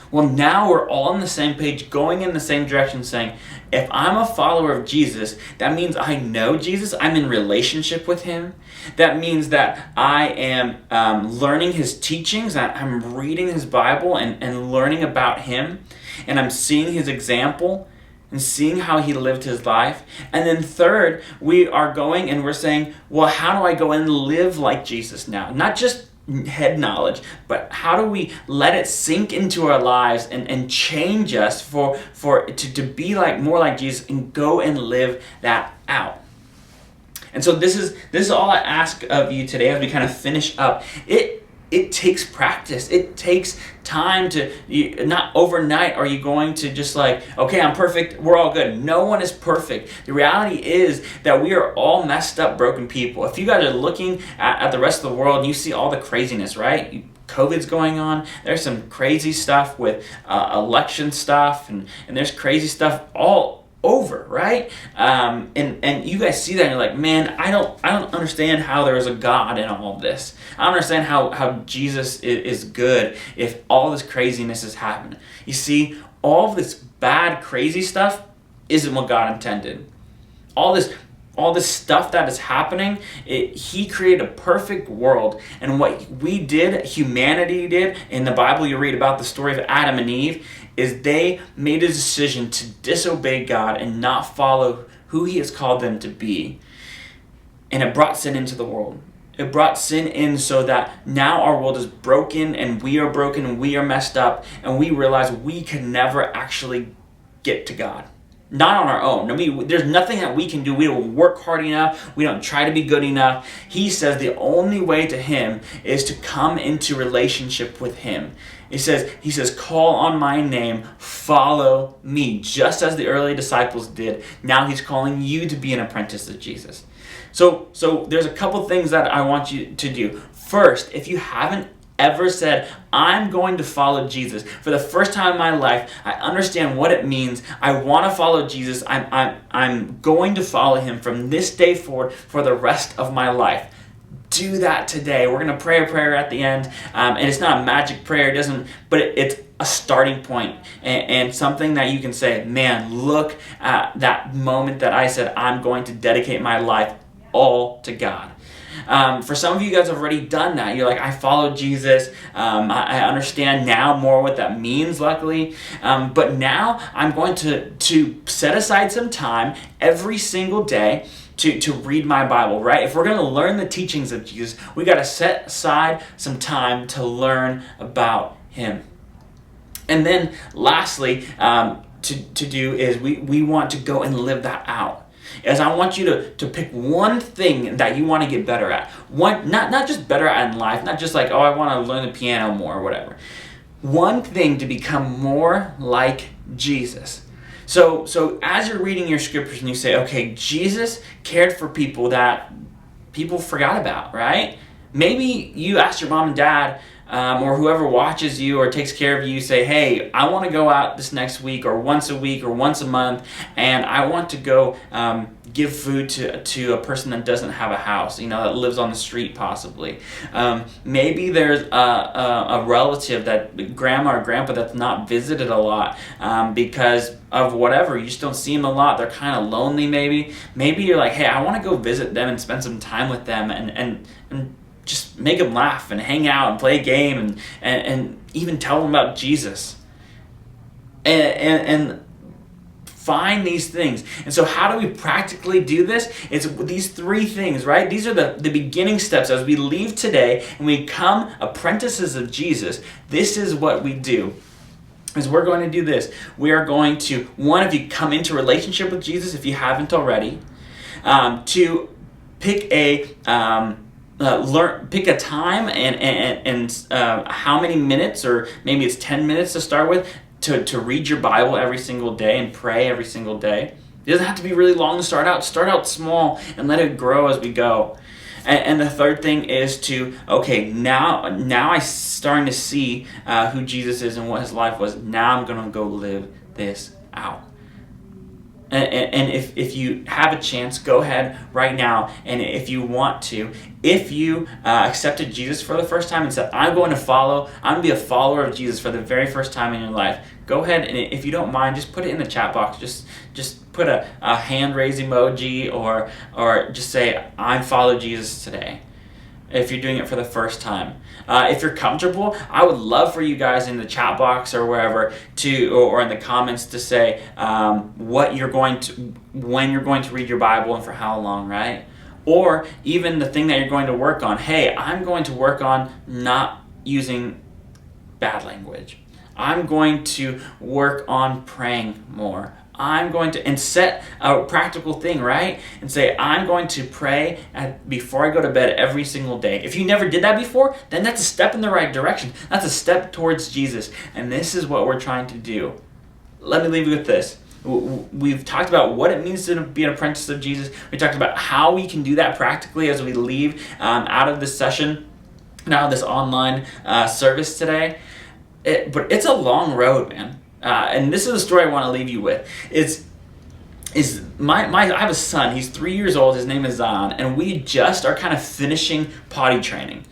Well, now we're all on the same page, going in the same direction, saying, if I'm a follower of Jesus, that means I know Jesus, I'm in relationship with him. That means that I am learning his teachings, that I'm reading his Bible and learning about him, and I'm seeing his example and seeing how he lived his life. And then third, we are going and we're saying, well, how do I go and live like Jesus now? Not just head knowledge, but how do we let it sink into our lives and change us to be more like Jesus and go and live that out. And so this is all I ask of you today as we kind of finish up. It takes practice. It takes time not overnight are you going to just okay, I'm perfect, we're all good. No one is perfect. The reality is that we are all messed up, broken people. If you guys are looking at the rest of the world, you see all the craziness, right? COVID's going on. There's some crazy stuff with election stuff, and there's crazy stuff all over, right? And you guys see that and you're like, man, I don't understand how there is a God in all of this. I don't understand how Jesus is good if all this craziness is happening. You see, all of this bad, crazy stuff isn't what God intended. All this stuff that is happening, he created a perfect world. And what humanity did, in the Bible you read about the story of Adam and Eve, is they made a decision to disobey God and not follow who he has called them to be. And it brought sin into the world. It brought sin in so that now our world is broken and we are broken and we are messed up, and we realize we can never actually get to God. Not on our own. I mean, there's nothing that we can do. We don't work hard enough. We don't try to be good enough. He says the only way to him is to come into relationship with him. He says, call on my name, follow me, just as the early disciples did. Now he's calling you to be an apprentice of Jesus. So there's a couple things that I want you to do. First, if you haven't ever said, I'm going to follow Jesus for the first time in my life, I understand what it means, I want to follow Jesus, I'm going to follow him from this day forward for the rest of my life. Do that today. We're going to pray a prayer at the end, and it's not a magic prayer, but it's a starting point and something that you can say, man, look at that moment that I said I'm going to dedicate my life all to God. For some of you guys have already done that. You're like, I follow Jesus. I understand now more what that means, luckily. But now I'm going to set aside some time every single day to read my Bible, right? If we're going to learn the teachings of Jesus, we got to set aside some time to learn about him. And then lastly, to do is we want to go and live that out. As I want you to pick one thing that you want to get better at. One, not just better at in life, not just like, oh, I want to learn the piano more or whatever. One thing to become more like Jesus. So as you're reading your scriptures and you say, okay, Jesus cared for people that people forgot about, right? Maybe you asked your mom and dad, or whoever watches you or takes care of you, say, hey, I want to go out this next week or once a month, and I want to go give food to a person that doesn't have a house, that lives on the street possibly. Maybe there's a relative, that grandma or grandpa, that's not visited a lot because of whatever. You just don't see them a lot. They're kind of lonely maybe. Maybe you're like, hey, I want to go visit them and spend some time with them and just make them laugh and hang out and play a game and even tell them about Jesus. And find these things. And so how do we practically do this? It's these three things, right? These are the beginning steps. As we leave today and we become apprentices of Jesus, this is what we do. Is we're going to do this. We are going to, one, if you come into relationship with Jesus, if you haven't already, to pick a pick a time and how many minutes, or maybe it's 10 minutes to start with, to read your Bible every single day and pray every single day. It doesn't have to be really long to start out. Start out small and let it grow as we go. And the third thing is to, okay, now I'm starting to see who Jesus is and what his life was. Now I'm going to go live this out. And if you have a chance, go ahead right now. And if you want to, if you accepted Jesus for the first time and said, I'm going to be a follower of Jesus for the very first time in your life, go ahead, and if you don't mind, just put it in the chat box. Just put a hand raise emoji or just say, I follow Jesus today, if you're doing it for the first time. If you're comfortable, I would love for you guys in the chat box or wherever or in the comments to say when you're going to read your Bible and for how long, right? Or even the thing that you're going to work on. Hey, I'm going to work on not using bad language. I'm going to work on praying more. I'm going to, and set a practical thing, right? And say, I'm going to pray before I go to bed every single day. If you never did that before, then that's a step in the right direction. That's a step towards Jesus. And this is what we're trying to do. Let me leave you with this. We've talked about what it means to be an apprentice of Jesus. We talked about how we can do that practically as we leave out of this session, now this online service today. But it's a long road, man. And this is the story I want to leave you with. I have a son. He's 3 years old. His name is Zion, and we just are kind of finishing potty training.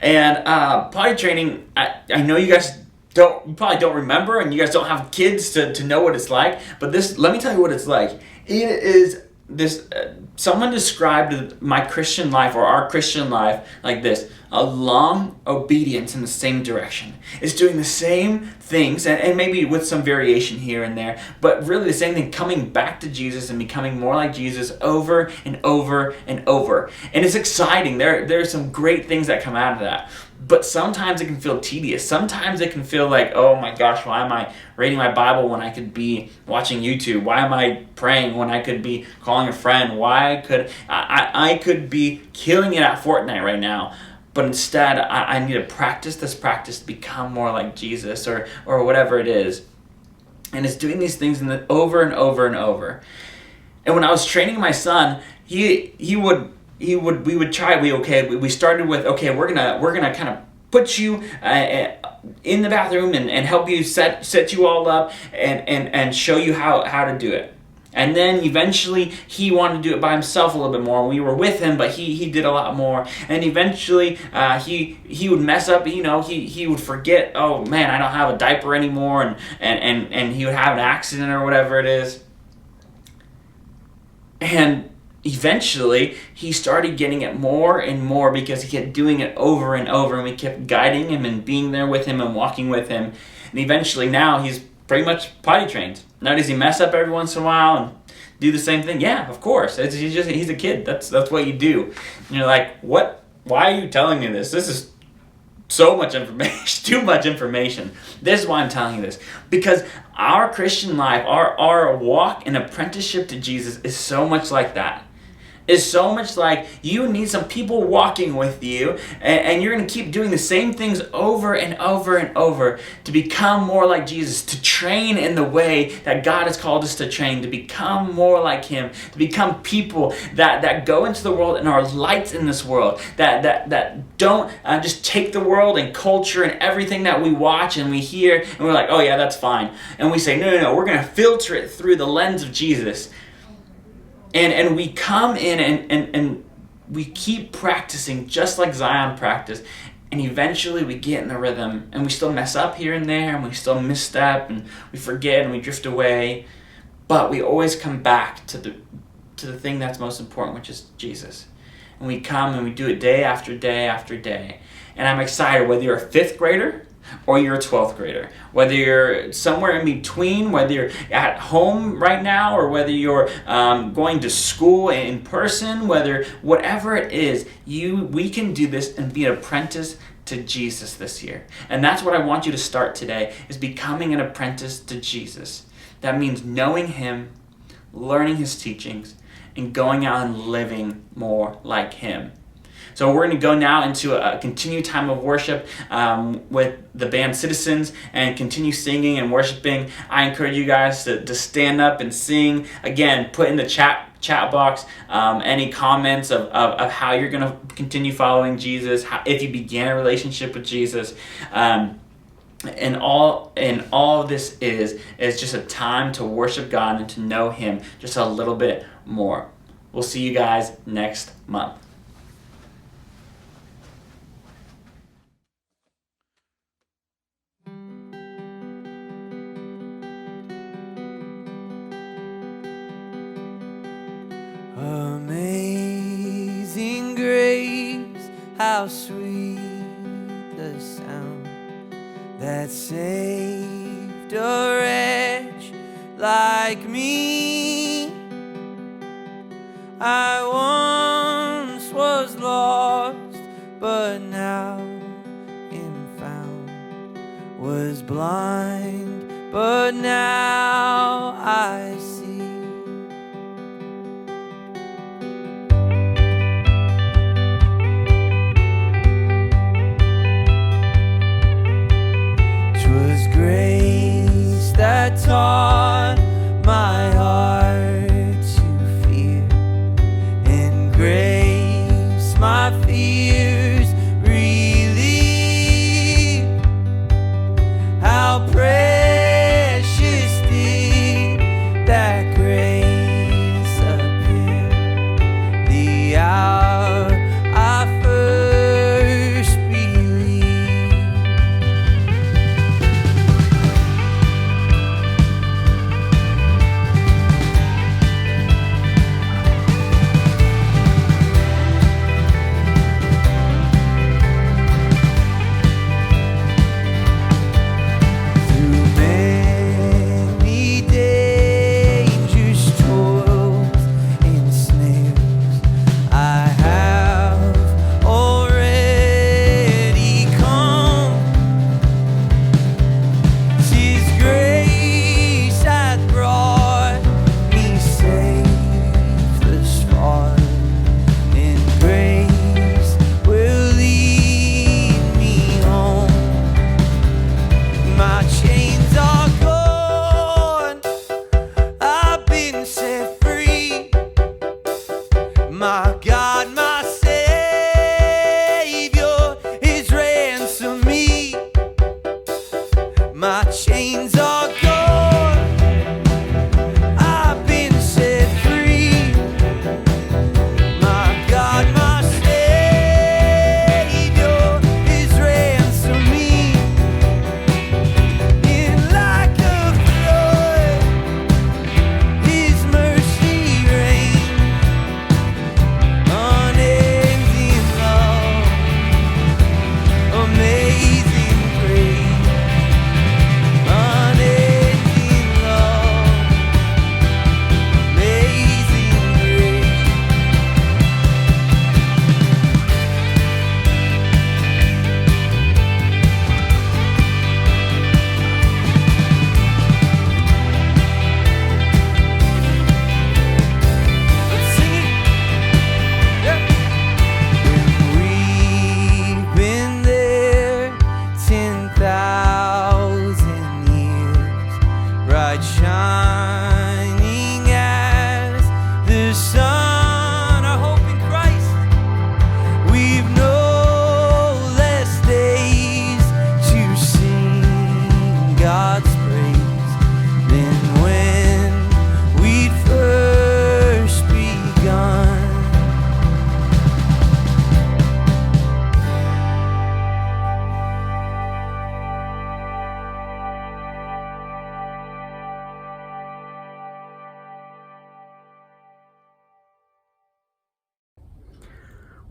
And potty training, I know you guys you probably don't remember, and you guys don't have kids to know what it's like. But let me tell you what it's like. It is this. Someone described my Christian life, or our Christian life, like this: a long obedience in the same direction. It's doing the same things, and maybe with some variation here and there, but really the same thing, coming back to Jesus and becoming more like Jesus over and over and over. And it's exciting. There are some great things that come out of that. But sometimes it can feel tedious. Sometimes it can feel like, oh my gosh, why am I reading my Bible when I could be watching YouTube? Why am I praying when I could be calling a friend? Why I could be killing it at Fortnite right now? But instead, I need to practice this practice to become more like Jesus or whatever it is. And it's doing these things over and over and over. And when I was training my son, we started with, okay, we're gonna kind of put you in the bathroom and help you set you all up and show you how to do it. And then eventually he wanted to do it by himself a little bit more. We were with him, but he did a lot more. And eventually he would mess up. He would forget. Oh man, I don't have a diaper anymore, and he would have an accident or whatever it is. And eventually he started getting it more and more because he kept doing it over and over, and we kept guiding him and being there with him and walking with him. And eventually now he's pretty much potty trained. Now does he mess up every once in a while do the same thing? Yeah, of course. He's a kid. That's what you do. And you're like, what? Why are you telling me this? This is so much information, too much information. This is why I'm telling you this. Because our Christian life, our walk in apprenticeship to Jesus is so much like that. Is so much like you need some people walking with you, and you're going to keep doing the same things over and over and over to become more like Jesus, to train in the way that God has called us to train, to become more like Him, to become people that go into the world and are lights in this world, that don't just take the world and culture and everything that we watch and we hear, and we're like, oh yeah, that's fine. And we say, no, we're going to filter it through the lens of Jesus. And we come in and we keep practicing just like Zion practiced. And eventually we get in the rhythm. And we still mess up here and there. And we still misstep. And we forget and we drift away. But we always come back to the thing that's most important, which is Jesus. And we come and we do it day after day after day. And I'm excited whether you're a 5th grader or you're a 12th grader, whether you're somewhere in between, whether you're at home right now or whether you're going to school in person, whatever it is, we can do this and be an apprentice to Jesus this year. And that's what I want you to start today, is becoming an apprentice to Jesus. That means knowing Him, learning His teachings, and going out and living more like Him. So we're going to go now into a continued time of worship with the band Citizens and continue singing and worshiping. I encourage you guys to stand up and sing. Again, put in the chat box any comments of how you're going to continue following Jesus, if you began a relationship with Jesus. And all of this is just a time to worship God and to know Him just a little bit more. We'll see you guys next month. Amazing grace, how sweet the sound that saved a wretch like me. I once was lost, but now am found, was blind, but now I see. 'Twas grace that taught my heart to fear, and grace my fears relieve. How precious did that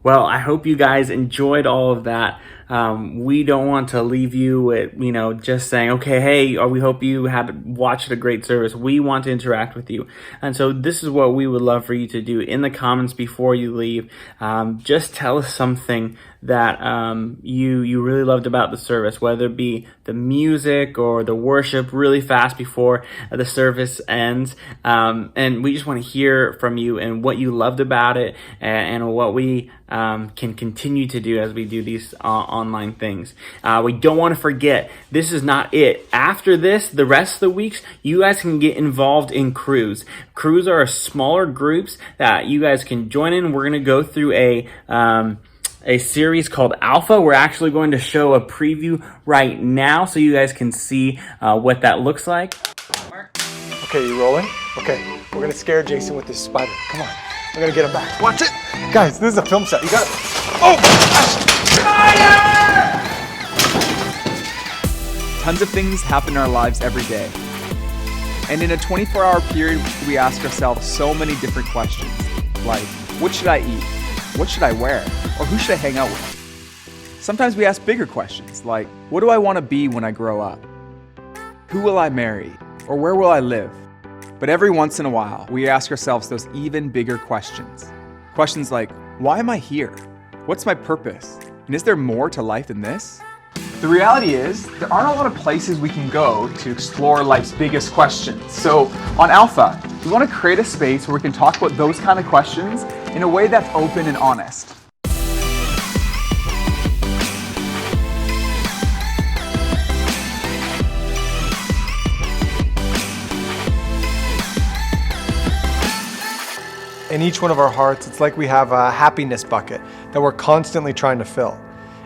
Well, I hope you guys enjoyed all of that. We don't want to leave you with, just saying, okay, hey, or we hope you had watched a great service. We want to interact with you. And so this is what we would love for you to do in the comments before you leave. Just tell us something that you really loved about the service, whether it be the music or the worship really fast before the service ends. And we just want to hear from you and what you loved about it, and what we can continue to do as we do these online things. We don't want to forget, this is not it. After this, the rest of the weeks, you guys can get involved in crews. Crews are smaller groups that you guys can join in. We're going to go through a series called Alpha. We're actually going to show a preview right now so you guys can see what that looks like. Okay, you rolling? Okay, we're gonna scare Jason with this spider. Come on, we're gonna get him back. Watch it! Guys, this is a film set. You got it. Oh! Tons of things happen in our lives every day. And in a 24-hour period, we ask ourselves so many different questions. Like, what should I eat? What should I wear? Or who should I hang out with? Sometimes we ask bigger questions, like, what do I want to be when I grow up? Who will I marry? Or where will I live? But every once in a while, we ask ourselves those even bigger questions. Questions like, why am I here? What's my purpose? And is there more to life than this? The reality is, there aren't a lot of places we can go to explore life's biggest questions. So on Alpha, we want to create a space where we can talk about those kind of questions in a way that's open and honest. In each one of our hearts, it's like we have a happiness bucket that we're constantly trying to fill.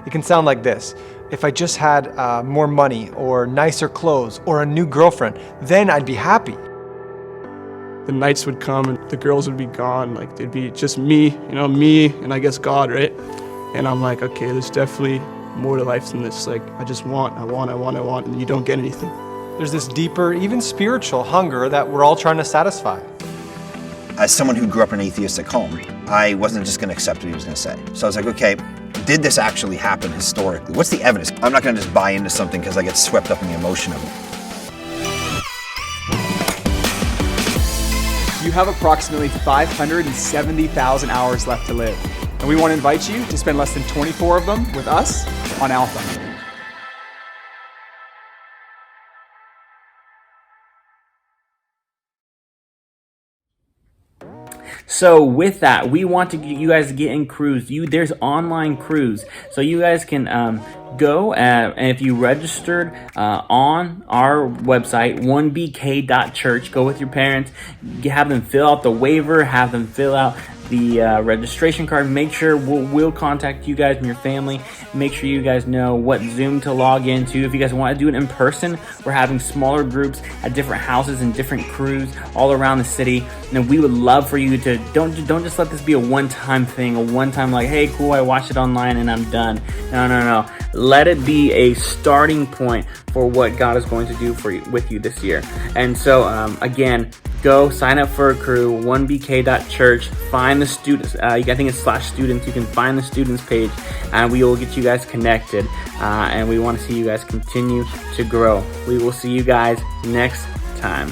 It can sound like this. If I just had more money or nicer clothes or a new girlfriend, then I'd be happy. The nights would come and the girls would be gone. Like, it'd be just me and I guess God, right? And I'm like, okay, there's definitely more to life than this. Like, I want, and you don't get anything. There's this deeper, even spiritual hunger that we're all trying to satisfy. As someone who grew up in an atheistic home, I wasn't just going to accept what he was going to say. So I was like, okay, did this actually happen historically? What's the evidence? I'm not going to just buy into something because I get swept up in the emotion of it. You have approximately 570,000 hours left to live. And we want to invite you to spend less than 24 of them with us on Alpha. So with that, we want to get you guys to get in crews. There's online crews, so you guys can go and if you registered on our website 1bk.church, go with your parents, have them fill out the waiver, have them fill out the registration card. Make sure we'll contact you guys and your family. Make sure you guys know what Zoom to log into. If you guys want to do it in person, we're having smaller groups at different houses and different crews all around the city. And we would love for you to don't just let this be a one-time thing, a one-time like, hey, cool, I watched it online and I'm done. No. Let it be a starting point for what God is going to do with you this year. And so again, go sign up for a crew, 1bk.church, find the students, I think it's /students, you can find the students page, and we will get you guys connected, and we want to see you guys continue to grow. We will see you guys next time.